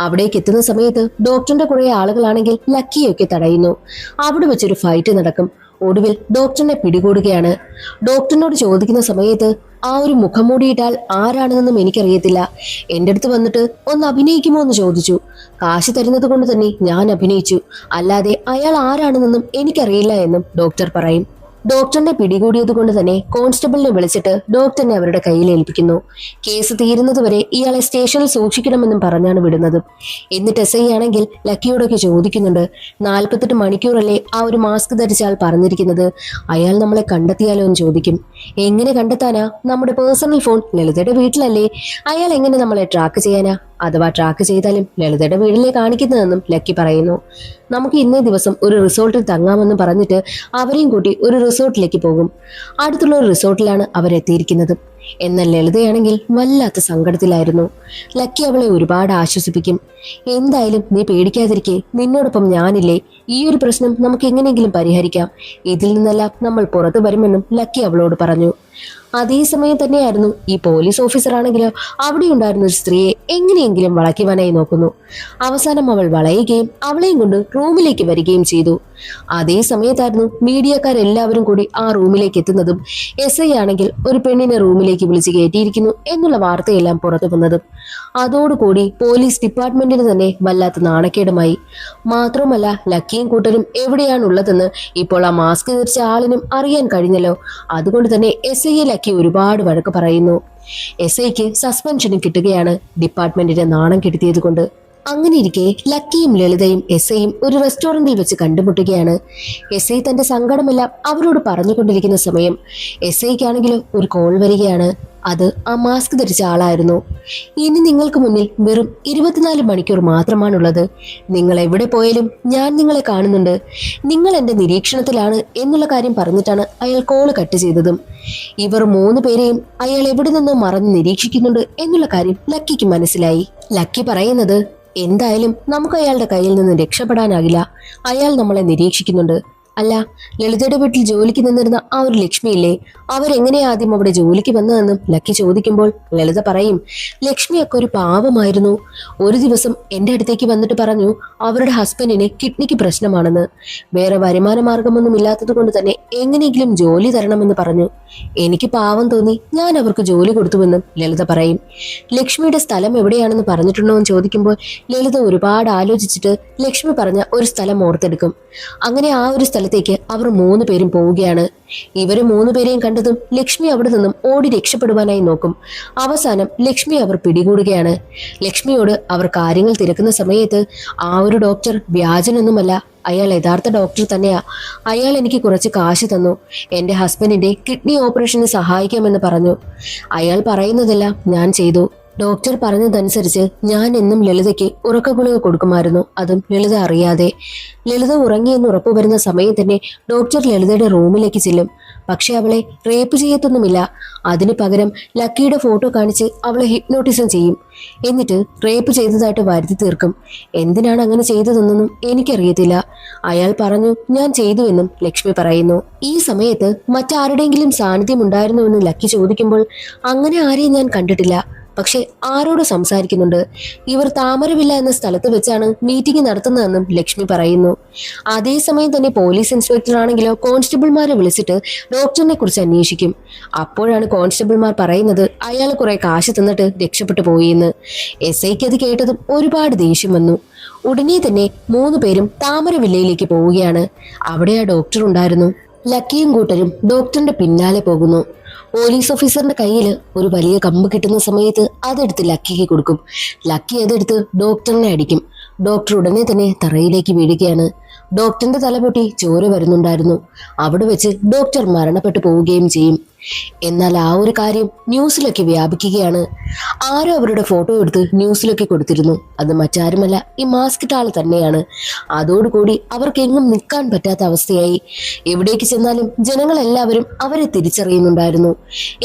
അവിടേക്ക് എത്തുന്ന സമയത്ത് ഡോക്ടറിന്റെ കുറെ ആളുകളാണെങ്കിൽ ലക്കിയൊക്കെ തടയുന്നു. അവിടെ വെച്ചൊരു ഫൈറ്റ് നടക്കും. ഒടുവിൽ ഡോക്ടറിനെ പിടികൂടുകയാണ്. ഡോക്ടറിനോട് ചോദിക്കുന്ന സമയത്ത് ആ ഒരു മുഖം മൂടിയിട്ടാൽ ആരാണെന്നൊന്നും എനിക്കറിയത്തില്ല, എന്റെ അടുത്ത് വന്നിട്ട് ഒന്ന് അഭിനയിക്കുമോ എന്ന് ചോദിച്ചു. കാശ് തരുന്നത് കൊണ്ട് തന്നെ ഞാൻ അഭിനയിച്ചു, അല്ലാതെ അയാൾ ആരാണെന്നൊന്നും എനിക്കറിയില്ല എന്നും ഡോക്ടർ പറയും. ഡോക്ടറിനെ പിടികൂടിയത് കൊണ്ട് തന്നെ കോൺസ്റ്റബിളിനെ വിളിച്ചിട്ട് ഡോക്ടറിനെ അവരുടെ കയ്യിൽ ഏൽപ്പിക്കുന്നു. കേസ് തീരുന്നതുവരെ ഇയാളെ സ്റ്റേഷനിൽ സൂക്ഷിക്കണമെന്നും പറഞ്ഞാണ് വിടുന്നത്. എന്നിട്ട് SI ആണെങ്കിൽ ലക്കിയോടൊക്കെ ചോദിക്കുന്നുണ്ട്, 48 മണിക്കൂറല്ലേ ആ ഒരു മാസ്ക് ധരിച്ച ആൾ പറഞ്ഞിരിക്കുന്നത്, അയാൾ നമ്മളെ കണ്ടെത്തിയാലോ എന്ന് ചോദിക്കും. എങ്ങനെ കണ്ടെത്താനാ? നമ്മുടെ പേഴ്സണൽ ഫോൺ ലളിതയുടെ വീട്ടിലല്ലേ, അയാൾ എങ്ങനെ നമ്മളെ ട്രാക്ക് ചെയ്യാനാ? അഥവാ ട്രാക്ക് ചെയ്താലും ലളിതയുടെ വീട്ടിലെ കാണിക്കുന്നതെന്നും ലക്കി പറയുന്നു. നമുക്ക് ഇന്നേ ദിവസം ഒരു റിസോർട്ടിൽ തങ്ങാമെന്ന് പറഞ്ഞിട്ട് അവരെയും കൂട്ടി ഒരു റിസോർട്ടിലേക്ക് പോകും. അടുത്തുള്ള ഒരു റിസോർട്ടിലാണ് അവരെത്തിയിരിക്കുന്നത്. എന്നാൽ ലളിതയാണെങ്കിൽ വല്ലാത്ത സങ്കടത്തിലായിരുന്നു. ലക്കി അവളെ ഒരുപാട് ആശ്വസിപ്പിക്കും. എന്തായാലും നീ പേടിക്കാതിരിക്കെ, നിന്നോടൊപ്പം ഞാനില്ലേ, ഈ ഒരു പ്രശ്നം നമുക്ക് എങ്ങനെയെങ്കിലും പരിഹരിക്കാം, ഇതിൽ നിന്നെല്ലാം നമ്മൾ പുറത്തു വരുമെന്നും ലക്കി അവളോട് പറഞ്ഞു. അതേസമയം തന്നെയായിരുന്നു ഈ പോലീസ് ഓഫീസർ ആണെങ്കിലോ അവിടെ ഉണ്ടായിരുന്ന ഒരു സ്ത്രീയെ എങ്ങനെയെങ്കിലും വളയ്ക്കുവാനായി നോക്കുന്നു. അവസാനം അവൾ വളയുകയും അവളെയും കൊണ്ട് റൂമിലേക്ക് വരികയും ചെയ്തു. അതേ സമയത്തായിരുന്നു മീഡിയക്കാരെല്ലാവരും കൂടി ആ റൂമിലേക്ക് എത്തുന്നതും SI ആണെങ്കിൽ ഒരു പെണ്ണിനെ റൂമിലേക്ക് വിളിച്ച് കയറ്റിയിരിക്കുന്നു എന്നുള്ള വാർത്തയെല്ലാം പുറത്തു വന്നതും. അതോടുകൂടി പോലീസ് ഡിപ്പാർട്ട്മെന്റിന് തന്നെ വല്ലാത്ത നാണക്കേടുമായി. മാത്രമല്ല ലക്കിയും കൂട്ടരും എവിടെയാണുള്ളതെന്ന് ഇപ്പോൾ ആ മാസ്ക് ധരിച്ച ആളിനും അറിയാൻ കഴിഞ്ഞല്ലോ. അതുകൊണ്ട് തന്നെ SIയെ ലക്കി ഒരുപാട് വഴക്ക് പറയുന്നു. SIക്ക് സസ്പെൻഷനും കിട്ടുകയാണ്, ഡിപ്പാർട്ട്മെന്റിനെ നാണം കെടുത്തിയത് കൊണ്ട്. അങ്ങനെ ഇരിക്കെ ലക്കിയും ലളിതയും SIയും ഒരു റെസ്റ്റോറന്റിൽ വെച്ച് കണ്ടുമുട്ടുകയാണ്. SI തന്റെ സങ്കടമെല്ലാം അവരോട് പറഞ്ഞുകൊണ്ടിരിക്കുന്ന സമയം SIക്കാണെങ്കിലും ഒരു കോൾ വരികയാണ്. അത് ആ മാസ്ക് ധരിച്ച ആളായിരുന്നു. ഇനി നിങ്ങൾക്ക് മുന്നിൽ വെറും 24 മണിക്കൂർ മാത്രമാണുള്ളത്. നിങ്ങൾ എവിടെ പോയാലും ഞാൻ നിങ്ങളെ കാണുന്നുണ്ട്, നിങ്ങൾ എന്റെ നിരീക്ഷണത്തിലാണ് എന്നുള്ള കാര്യം പറഞ്ഞിട്ടാണ് അയാൾ കോള് കട്ട് ചെയ്തതും. ഇവർ 3 പേരെയും അയാൾ എവിടെ നിന്നോ മറന്ന് നിരീക്ഷിക്കുന്നുണ്ട് എന്നുള്ള കാര്യം ലക്കിക്ക് മനസ്സിലായി. ലക്കി പറയുന്നത്, എന്തായാലും നമുക്ക് അയാളുടെ കയ്യിൽ നിന്ന് രക്ഷപ്പെടാനാകില്ല, അയാൾ നമ്മളെ നിരീക്ഷിക്കുന്നുണ്ട്. അല്ല, ലളിതയുടെ വീട്ടിൽ ജോലിക്ക് നിന്നിരുന്ന ആ ഒരു ലക്ഷ്മിയില്ലേ, അവരെങ്ങനെയാ ആദ്യം അവിടെ ജോലിക്ക് വന്നതെന്നും ലക്കി ചോദിക്കുമ്പോൾ ലളിത പറയും, ലക്ഷ്മിയൊക്കെ ഒരു പാവമായിരുന്നു. ഒരു ദിവസം എന്റെ അടുത്തേക്ക് വന്നിട്ട് പറഞ്ഞു അവരുടെ ഹസ്ബൻഡിന് കിഡ്നിക്ക് പ്രശ്നമാണെന്ന്, വേറെ വരുമാന മാർഗമൊന്നും ഇല്ലാത്തത് കൊണ്ട് തന്നെ എങ്ങനെയെങ്കിലും ജോലി തരണമെന്ന് പറഞ്ഞു. എനിക്ക് പാവം തോന്നി, ഞാൻ അവർക്ക് ജോലി കൊടുത്തുവെന്നും ലളിത പറയും. ലക്ഷ്മിയുടെ സ്ഥലം എവിടെയാണെന്ന് പറഞ്ഞിട്ടുണ്ടോ എന്ന് ചോദിക്കുമ്പോൾ ലളിത ഒരുപാട് ആലോചിച്ചിട്ട് ലക്ഷ്മി പറഞ്ഞ ഒരു സ്ഥലം ഓർത്തെടുക്കും. അങ്ങനെ ആ ഒരു സ്ഥലത്തേക്ക് അവർ 3 പേരും പോവുകയാണ്. ഇവര് 3 പേരെയും കണ്ടതും ലക്ഷ്മി അവിടെ നിന്നും ഓടി രക്ഷപ്പെടുവാനായി നോക്കും. അവസാനം ലക്ഷ്മി അവർ പിടികൂടുകയാണ്. ലക്ഷ്മിയോട് അവർ കാര്യങ്ങൾ തിരക്കുന്ന സമയത്ത് ആ ഒരു ഡോക്ടർ വ്യാജനൊന്നുമല്ല, അയാൾ യഥാർത്ഥ ഡോക്ടർ തന്നെയാ. അയാൾ എനിക്ക് കുറച്ച് കാശ് തന്നു, എന്റെ ഹസ്ബൻഡിന്റെ കിഡ്നി ഓപ്പറേഷന് സഹായിക്കാമെന്ന് പറഞ്ഞു. അയാൾ പറയുന്നതെല്ലാം ഞാൻ ചെയ്തു. ഡോക്ടർ പറഞ്ഞതനുസരിച്ച് ഞാൻ എന്നും ലളിതയ്ക്ക് ഉറക്കഗുളിക കൊടുക്കുമായിരുന്നു, അതും ലളിത അറിയാതെ. ലളിത ഉറങ്ങിയെന്ന് ഉറപ്പുവരുന്ന സമയം തന്നെ ഡോക്ടർ ലളിതയുടെ റൂമിലേക്ക് ചെല്ലും. പക്ഷെ അവളെ റേപ്പ് ചെയ്യത്തൊന്നുമില്ല. അതിനു പകരം ലക്കിയുടെ ഫോട്ടോ കാണിച്ച് അവളെ ഹിപ്നോട്ടിസം ചെയ്യും. എന്നിട്ട് റേപ്പ് ചെയ്തതായിട്ട് വരുത്തി തീർക്കും. എന്തിനാണ് അങ്ങനെ ചെയ്തതെന്നൊന്നും എനിക്കറിയത്തില്ല. അയാൾ പറഞ്ഞു ഞാൻ ചെയ്തുവെന്നും ലക്ഷ്മി പറയുന്നു. ഈ സമയത്ത് മറ്റാരുടെയെങ്കിലും സാന്നിധ്യം ഉണ്ടായിരുന്നുവെന്ന് ലക്കി ചോദിക്കുമ്പോൾ അങ്ങനെ ആരെയും ഞാൻ കണ്ടിട്ടില്ല, പക്ഷെ ആരോട് സംസാരിക്കുന്നുണ്ട്? ഇവർ താമരവില്ല എന്ന സ്ഥലത്ത് വെച്ചാണ് മീറ്റിംഗ് നടത്തുന്നതെന്നും ലക്ഷ്മി പറയുന്നു. അതേസമയം തന്നെ പോലീസ് ഇൻസ്പെക്ടർ ആണെങ്കിലോ കോൺസ്റ്റബിൾമാരെ വിളിച്ചിട്ട് ഡോക്ടറിനെ കുറിച്ച് അന്വേഷിക്കും. അപ്പോഴാണ് കോൺസ്റ്റബിൾമാർ പറയുന്നത് അയാൾ കുറെ കാശ് തിന്നിട്ട് രക്ഷപ്പെട്ടു പോയിന്ന്. SIക്ക് അത് കേട്ടതും ഒരുപാട് ദേഷ്യം വന്നു. ഉടനെ തന്നെ 3 പേരും താമരവില്ലയിലേക്ക് പോവുകയാണ്. അവിടെ ആ ഡോക്ടർ ഉണ്ടായിരുന്നു. ലക്കിയും കൂട്ടരും ഡോക്ടറിന്റെ പിന്നാലെ പോകുന്നു. പോലീസ് ഓഫീസറിന്റെ കയ്യിൽ ഒരു വലിയ കമ്പ് കിട്ടുന്ന സമയത്ത് അതെടുത്ത് ലക്കിക്ക് കൊടുക്കും. ലക്കി അതെടുത്ത് ഡോക്ടറിനെ അടിക്കും. ഡോക്ടർ ഉടനെ തന്നെ തറയിലേക്ക് വീഴുകയാണ്. ഡോക്ടറിന്റെ തലപൊട്ടി ചോര വരുന്നുണ്ടായിരുന്നു. അവിടെ വെച്ച് ഡോക്ടർ മരണപ്പെട്ടു പോവുകയും ചെയ്യും. എന്നാൽ ആ ഒരു കാര്യം ന്യൂസിലൊക്കെ വ്യാപിക്കുകയാണ്. ആരോ അവരുടെ ഫോട്ടോ എടുത്ത് ന്യൂസിലൊക്കെ കൊടുത്തിരുന്നു. അത് മറ്റാരുമല്ല, ഈ മാസ്കിട്ട ആൾ തന്നെയാണ്. അതോടുകൂടി അവർക്ക് എങ്ങും നിൽക്കാൻ പറ്റാത്ത അവസ്ഥയായി. എവിടേക്ക് ചെന്നാലും ജനങ്ങളെല്ലാവരും അവരെ തിരിച്ചറിയുന്നുണ്ടായിരുന്നു.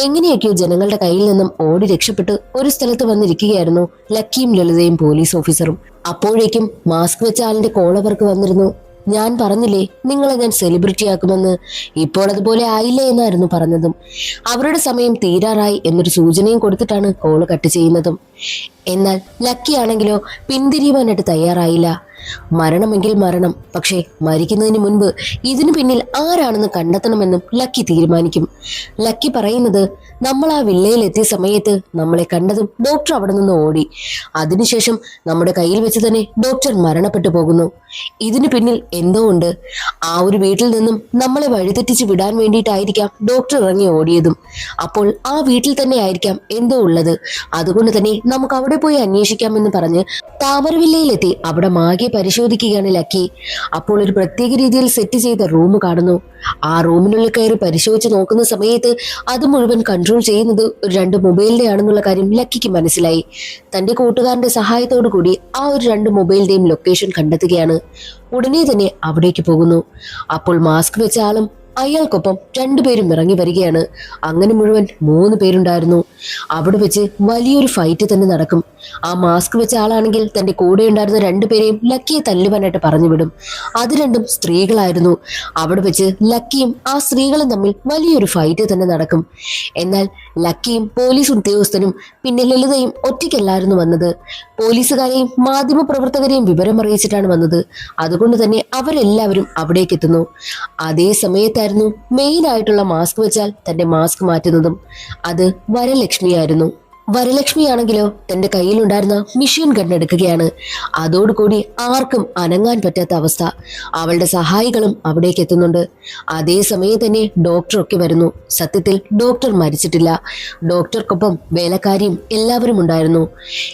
എങ്ങനെയൊക്കെയോ ജനങ്ങളുടെ കയ്യിൽ നിന്നും ഓടി രക്ഷപ്പെട്ട് ഒരു സ്ഥലത്ത് വന്നിരിക്കുകയായിരുന്നു ലക്കിയും ലളിതയും പോലീസ് ഓഫീസറും. അപ്പോഴേക്കും മാസ്ക് വെച്ച ആളിന്റെ കോൾ അവർക്ക് വന്നിരുന്നു. ഞാൻ പറഞ്ഞില്ലേ നിങ്ങളെ ഞാൻ സെലിബ്രിറ്റി ആക്കുമെന്ന്, ഇപ്പോൾ അതുപോലെ ആയില്ലേ എന്നായിരുന്നു പറഞ്ഞതും. അവരുടെ സമയം തീരാറായി എന്നൊരു സൂചനയും കൊടുത്തിട്ടാണ് കോള് കട്ട് ചെയ്യുന്നതും. എന്നാൽ ലക്കി ആണെങ്കിലോ പിന്തിരിയുവാനായിട്ട് തയ്യാറായില്ല. മരണമെങ്കിൽ മരണം, പക്ഷേ മരിക്കുന്നതിന് മുൻപ് ഇതിനു പിന്നിൽ ആരാണെന്ന് കണ്ടെത്തണമെന്നും ലക്കി തീരുമാനിക്കും. ലക്കി പറയുന്നത്, നമ്മൾ ആ വില്ലയിൽ എത്തിയ സമയത്ത് നമ്മളെ കണ്ടതും ഡോക്ടർ അവിടെ നിന്ന് ഓടി. അതിനുശേഷം നമ്മുടെ കയ്യിൽ വെച്ച് തന്നെ ഡോക്ടർ മരണപ്പെട്ടു പോകുന്നു. ഇതിനു പിന്നിൽ എന്തോ ഉണ്ട്. ആ ഒരു വീട്ടിൽ നിന്നും നമ്മളെ വഴിതെറ്റിച്ച് വിടാൻ വേണ്ടിയിട്ടായിരിക്കാം ഡോക്ടർ ഇറങ്ങി ഓടിയതും. അപ്പോൾ ആ വീട്ടിൽ തന്നെ ആയിരിക്കാം എന്തോ ഉള്ളത്. അതുകൊണ്ട് തന്നെ നമുക്ക് അവിടെ പോയി അന്വേഷിക്കാമെന്ന് പറഞ്ഞ് താമരവില്ലയിലെത്തി അവിടെ മാകെ പരിശോധിക്കുകയാണ് ലക്കി. അപ്പോൾ ഒരു പ്രത്യേക രീതിയിൽ സെറ്റ് ചെയ്ത റൂം കാണുന്നു. ആ റൂമിനുള്ളിൽ കയറി പരിശോധിച്ച് നോക്കുന്ന സമയത്ത് അത് മുഴുവൻ കൺട്രോൾ ചെയ്യുന്നത് ഒരു 2 മൊബൈലിന്റെ ആണെന്നുള്ള കാര്യം ലക്കിക്ക് മനസ്സിലായി. തന്റെ കൂട്ടുകാരന്റെ സഹായത്തോടു കൂടി ആ ഒരു 2 മൊബൈലിന്റെയും ലൊക്കേഷൻ കണ്ടെത്തുകയാണ്. ഉടനെ തന്നെ അവിടേക്ക് പോകുന്നു. അപ്പോൾ മാസ്ക് വെച്ച ആളും അയാൾക്കൊപ്പം 2 പേരും ഇറങ്ങി വരികയാണ്. അങ്ങനെ മുഴുവൻ 3 പേരുണ്ടായിരുന്നു. അവിടെ വെച്ച് വലിയൊരു ഫൈറ്റ് തന്നെ നടക്കും. ആ മാസ്ക് വെച്ച ആളാണെങ്കിൽ തന്റെ കൂടെ ഉണ്ടായിരുന്ന 2 പേരെയും ലക്കിയെ തല്ലുവാനായിട്ട് പറഞ്ഞു വിടും. അത് 2ഉം സ്ത്രീകളായിരുന്നു. അവിടെ വെച്ച് ലക്കിയും ആ സ്ത്രീകളും തമ്മിൽ വലിയൊരു ഫൈറ്റ് തന്നെ നടക്കും. എന്നാൽ ലക്കിയും പോലീസ് ഉദ്യോഗസ്ഥനും പിന്നെ ലളിതയും ഒറ്റയ്ക്കല്ലായിരുന്നു വന്നത്. പോലീസുകാരെയും മാധ്യമ പ്രവർത്തകരെയും വിവരം അറിയിച്ചിട്ടാണ് വന്നത്. അതുകൊണ്ട് തന്നെ അവരെല്ലാവരും അവിടേക്ക് എത്തുന്നു. അതേ സമയത്തായിരുന്നു മെയിൻ ആയിട്ടുള്ള മാസ്ക് വെച്ചാൽ തന്റെ മാസ്ക് മാറ്റുന്നതും. അത് വരലക്ഷ്മിയായിരുന്നു. വരലക്ഷ്മിയാണെങ്കിലോ തന്റെ കയ്യിലുണ്ടായിരുന്ന മെഷീൻ ഗൺ എടുക്കുകയാണ്. അതോടുകൂടി ആർക്കും അനങ്ങാൻ പറ്റാത്ത അവസ്ഥ. അവളുടെ സഹായികളും അവിടേക്ക് എത്തുന്നുണ്ട്. അതേ സമയം തന്നെ ഡോക്ടറൊക്കെ വരുന്നു. സത്യത്തിൽ ഡോക്ടർ മരിച്ചിട്ടില്ല. ഡോക്ടർക്കൊപ്പം വേലക്കാരിയും എല്ലാവരും ഉണ്ടായിരുന്നു.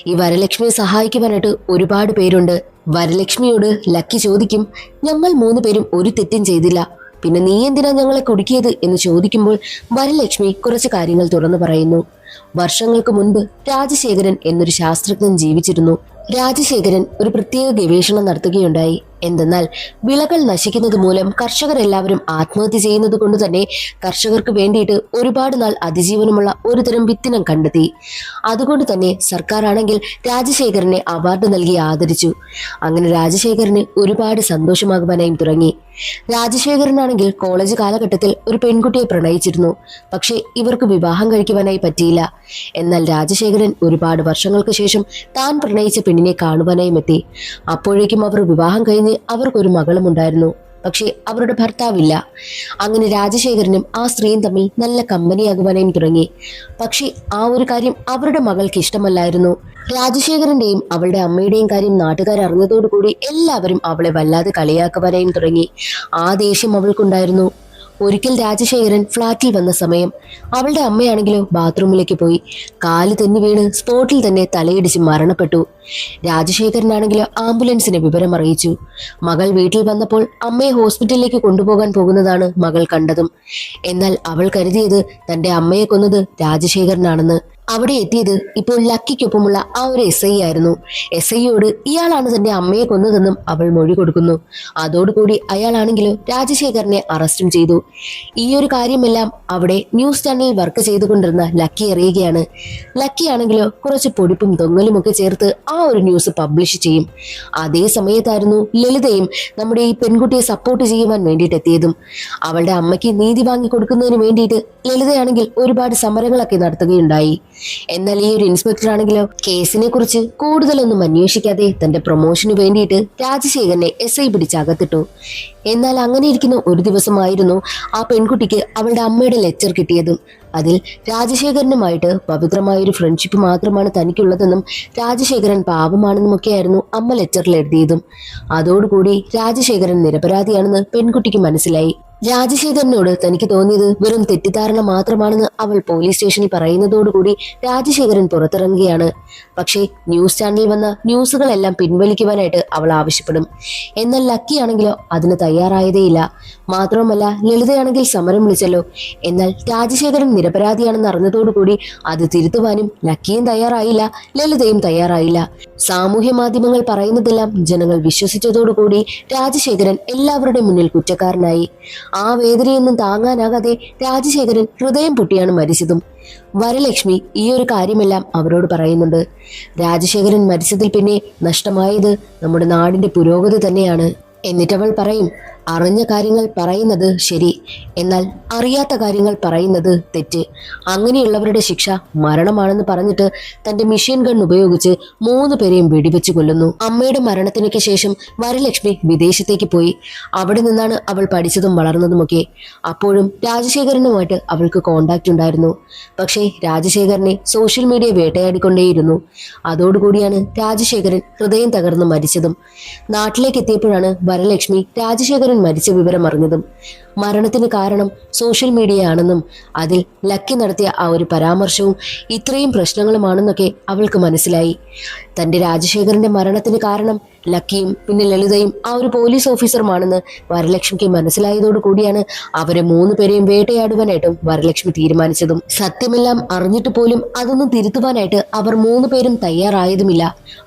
ഈ വരലക്ഷ്മിയെ സഹായിക്കുവാനായിട്ട് ഒരുപാട് പേരുണ്ട്. വരലക്ഷ്മിയോട് ലക്കി ചോദിക്കും, ഞങ്ങൾ 3 പേരും ഒരു തെറ്റും ചെയ്തില്ല, പിന്നെ നീ എന്തിനാ ഞങ്ങളെ കുടുക്കിയത് എന്ന് ചോദിക്കുമ്പോൾ വരലക്ഷ്മി കുറച്ച് കാര്യങ്ങൾ തുറന്നു പറയുന്നു. വർഷങ്ങൾക്ക് മുൻപ് രാജശേഖരൻ എന്നൊരു ശാസ്ത്രജ്ഞൻ ജീവിച്ചിരുന്നു. രാജശേഖരൻ ഒരു പ്രത്യേക ഗവേഷണം നടത്തുകയുണ്ടായി. എന്തെന്നാൽ വിളകൾ നശിക്കുന്നത് മൂലം കർഷകരെല്ലാവരും ആത്മഹത്യ ചെയ്യുന്നത് കൊണ്ട് തന്നെ കർഷകർക്ക് വേണ്ടിയിട്ട് ഒരുപാട് നാൾ അതിജീവനമുള്ള ഒരു തരം വിത്തിനം കണ്ടെത്തി. അതുകൊണ്ട് തന്നെ സർക്കാർ ആണെങ്കിൽ രാജശേഖരനെ അവാർഡ് നൽകി ആദരിച്ചു. അങ്ങനെ രാജശേഖരന് ഒരുപാട് സന്തോഷമാകുവാനായും തുടങ്ങി. രാജശേഖരനാണെങ്കിൽ കോളേജ് കാലഘട്ടത്തിൽ ഒരു പെൺകുട്ടിയെ പ്രണയിച്ചിരുന്നു. പക്ഷേ ഇവർക്ക് വിവാഹം കഴിക്കുവാനായി പറ്റിയില്ല. എന്നാൽ രാജശേഖരൻ ഒരുപാട് വർഷങ്ങൾക്ക് ശേഷം താൻ പ്രണയിച്ച പെണ്ണിനെ കാണുവാനായും എത്തി. അപ്പോഴേക്കും അവർ വിവാഹം കഴിഞ്ഞ് അവർക്കൊരു മകളും ഉണ്ടായിരുന്നു. പക്ഷെ അവരുടെ ഭർത്താവില്ല. അങ്ങനെ രാജശേഖരനും ആ സ്ത്രീയും തമ്മിൽ നല്ല കമ്പനിയാകുവാനായും തുടങ്ങി. പക്ഷെ ആ ഒരു കാര്യം അവരുടെ മകൾക്ക് ഇഷ്ടമല്ലായിരുന്നു. രാജശേഖരന്റെയും അവളുടെ അമ്മയുടെയും കാര്യം നാട്ടുകാർ അറിഞ്ഞതോടുകൂടി എല്ലാവരും അവളെ വല്ലാതെ കളിയാക്കുവാനായും തുടങ്ങി. ആ ദേഷ്യം അവൾക്കുണ്ടായിരുന്നു. ഒരിക്കൽ രാജശേഖരൻ ഫ്ളാറ്റിൽ വന്ന സമയം അവളുടെ അമ്മയാണെങ്കിലും ബാത്റൂമിലേക്ക് പോയി. കാല് തെന്നി വീണ് സ്പോട്ടിൽ തന്നെ തലയിടിച്ച് മരണപ്പെട്ടു. രാജശേഖരനാണെങ്കിലും ആംബുലൻസിനെ വിവരം അറിയിച്ചു. മകൾ വീട്ടിൽ വന്നപ്പോൾ അമ്മയെ ഹോസ്പിറ്റലിലേക്ക് കൊണ്ടുപോകാൻ പോകുന്നതാണ് മകൾ കണ്ടതും. എന്നാൽ അവൾ കരുതിയത് തന്റെ അമ്മയെ കൊന്നത് രാജശേഖരനാണെന്ന്. അവിടെ എത്തിയത് ഇപ്പോൾ ലക്കിക്കൊപ്പമുള്ള ആ ഒരു SI ആയിരുന്നു. SIയോട് ഇയാളാണ് തന്റെ അമ്മയെ കൊന്നതെന്നും അവൾ മൊഴി കൊടുക്കുന്നു. അതോടുകൂടി അയാളാണെങ്കിലും രാജശേഖരനെ അറസ്റ്റും ചെയ്തു. ഈ ഒരു കാര്യമെല്ലാം അവിടെ ന്യൂസ് ചാനലിൽ വർക്ക് ചെയ്തുകൊണ്ടിരുന്ന ലക്കി അറിയുകയാണ്. ലക്കി ആണെങ്കിലോ കുറച്ച് പൊടിപ്പും തൊങ്ങലും ഒക്കെ ചേർത്ത് ആ ഒരു ന്യൂസ് പബ്ലിഷ് ചെയ്യും. അതേ സമയത്തായിരുന്നു ലളിതയും നമ്മുടെ ഈ പെൺകുട്ടിയെ സപ്പോർട്ട് ചെയ്യുവാൻ വേണ്ടിയിട്ട് എത്തിയതും. അവളുടെ അമ്മയ്ക്ക് നീതി വാങ്ങി കൊടുക്കുന്നതിന് വേണ്ടിയിട്ട് ലളിതയാണെങ്കിൽ ഒരുപാട് സമരങ്ങളൊക്കെ നടത്തുകയുണ്ടായി. എന്നാൽ ഈ ഒരു ഇൻസ്പെക്ടർ ആണെങ്കിലോ കേസിനെ കുറിച്ച് കൂടുതലൊന്നും അന്വേഷിക്കാതെ തന്റെ പ്രൊമോഷന് വേണ്ടിയിട്ട് രാജശേഖരനെ SI പിടിച്ച് അകത്തിട്ടു. എന്നാൽ അങ്ങനെ ഇരിക്കുന്ന ഒരു ദിവസമായിരുന്നു ആ പെൺകുട്ടിക്ക് അവളുടെ അമ്മയുടെ ലെറ്റർ കിട്ടിയതും. അതിൽ രാജശേഖരനുമായിട്ട് പവിത്രമായൊരു ഫ്രണ്ട്ഷിപ്പ് മാത്രമാണ് തനിക്കുള്ളതെന്നും രാജശേഖരൻ പാപമാണെന്നുമൊക്കെയായിരുന്നു അമ്മ ലെറ്ററിൽ എഴുതിയതും. അതോടുകൂടി രാജശേഖരൻ നിരപരാധിയാണെന്ന് പെൺകുട്ടിക്ക് മനസ്സിലായി. രാജശേഖരനോട് തനിക്ക് തോന്നിയത് വെറും തെറ്റിദ്ധാരണ മാത്രമാണെന്ന് അവൾ പോലീസ് സ്റ്റേഷനിൽ പറയുന്നതോടുകൂടി രാജശേഖരൻ പുറത്തിറങ്ങുകയാണ്. പക്ഷേ ന്യൂസ് ചാനലിൽ വന്ന ന്യൂസുകളെല്ലാം പിൻവലിക്കുവാനായിട്ട് അവൾ ആവശ്യപ്പെടും. എന്നാൽ ലക്കി ആണെങ്കിലോ അതിന് തയ്യാറായതേയില്ല. മാത്രവുമല്ല ലളിതയാണെങ്കിൽ സമരം വിളിച്ചല്ലോ. എന്നാൽ രാജശേഖരൻ നിരപരാധിയാണെന്ന് അറിഞ്ഞതോടുകൂടി അത് തിരുത്തുവാനും ലക്കിയും തയ്യാറായില്ല, ലളിതയും തയ്യാറായില്ല. സാമൂഹ്യ മാധ്യമങ്ങൾ പറയുന്നതെല്ലാം ജനങ്ങൾ വിശ്വസിച്ചതോടുകൂടി രാജശേഖരൻ എല്ലാവരുടെ മുന്നിൽ കുറ്റക്കാരനായി. ആ വേദനയൊന്നും താങ്ങാനാകാതെ രാജശേഖരൻ ഹൃദയം പൊട്ടിയാണ് മരിച്ചതും. വരലക്ഷ്മി ഈ ഒരു കാര്യമെല്ലാം അവരോട് പറയുന്നുണ്ട്. രാജശേഖരൻ മരിച്ചതിൽ പിന്നെ നഷ്ടമായത് നമ്മുടെ നാടിന്റെ പുരോഗതി തന്നെയാണ്. എന്നിട്ടവൾ പറയും, അറിഞ്ഞ കാര്യങ്ങൾ പറയുന്നത് ശരി, എന്നാൽ അറിയാത്ത കാര്യങ്ങൾ പറയുന്നത് തെറ്റ്. അങ്ങനെയുള്ളവരുടെ ശിക്ഷ മരണമാണെന്ന് പറഞ്ഞിട്ട് തന്റെ മെഷീൻ ഗൺ ഉപയോഗിച്ച് 3 പേരെയും വെടിവെച്ച് കൊല്ലുന്നു. അമ്മയുടെ മരണത്തിനൊക്കെ ശേഷം വരലക്ഷ്മി വിദേശത്തേക്ക് പോയി. അവിടെ നിന്നാണ് അവൾ പഠിച്ചതും വളർന്നതുമൊക്കെ. അപ്പോഴും രാജശേഖരനുമായിട്ട് അവൾക്ക് കോണ്ടാക്ട് ഉണ്ടായിരുന്നു. പക്ഷേ രാജശേഖരനെ സോഷ്യൽ മീഡിയ വേട്ടയാടിക്കൊണ്ടേയിരുന്നു. അതോടുകൂടിയാണ് രാജശേഖരൻ ഹൃദയം തകർന്ന് മരിച്ചതും. നാട്ടിലേക്ക് എത്തിയപ്പോഴാണ് വരലക്ഷ്മി രാജശേഖരൻ മരിച്ച വിവരം അറിഞ്ഞതും. മരണത്തിന് കാരണം സോഷ്യൽ മീഡിയ ആണെന്നും അതിൽ ലക്കി നടത്തിയ ആ ഒരു പരാമർശവും ഇത്രയും പ്രശ്നങ്ങളുമാണെന്നൊക്കെ അവൾക്ക് മനസ്സിലായി. തന്റെ രാജശേഖരന്റെ മരണത്തിന് കാരണം ലക്കിയും പിന്നെ ലളിതയും ആ ഒരു പോലീസ് ഓഫീസറുമാണെന്ന് വരലക്ഷ്മിക്ക് മനസ്സിലായതോടു കൂടിയാണ് അവരെ 3 പേരെയും വേട്ടയാടുവാനായിട്ടും വരലക്ഷ്മി തീരുമാനിച്ചതും. സത്യമെല്ലാം അറിഞ്ഞിട്ട് പോലും അതൊന്നും തിരുത്തുവാനായിട്ട് അവർ 3 പേരും തയ്യാറായതുമില്ല.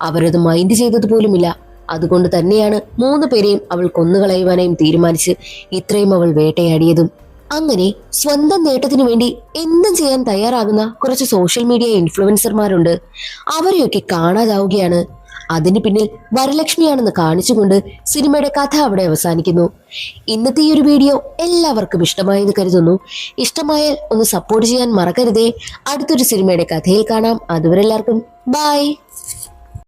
അവരത് മൈൻഡ് ചെയ്തതുപോലുമില്ല. അതുകൊണ്ട് തന്നെയാണ് 3 പേരെയും അവൾ കൊന്നുകളയുവാനായും തീരുമാനിച്ച് ഇത്രയും അവൾ വേട്ടയാടിയതും. അങ്ങനെ സ്വന്തം നേട്ടത്തിന് വേണ്ടി എന്തും ചെയ്യാൻ തയ്യാറാകുന്ന കുറച്ച് സോഷ്യൽ മീഡിയ ഇൻഫ്ലുവൻസർമാരുണ്ട്. അവരെയൊക്കെ കാണാതാവുകയാണ്. അതിന് പിന്നിൽ വരലക്ഷ്മിയാണെന്ന് കാണിച്ചുകൊണ്ട് സിനിമയുടെ കഥ അവിടെ അവസാനിക്കുന്നു. ഇന്നത്തെ ഈ ഒരു വീഡിയോ എല്ലാവർക്കും ഇഷ്ടമായെന്ന് കരുതുന്നു. ഇഷ്ടമായാൽ ഒന്ന് സപ്പോർട്ട് ചെയ്യാൻ മറക്കരുതേ. അടുത്തൊരു സിനിമയുടെ കഥയിൽ കാണാം. അതുവരെ എല്ലാവർക്കും ബൈ.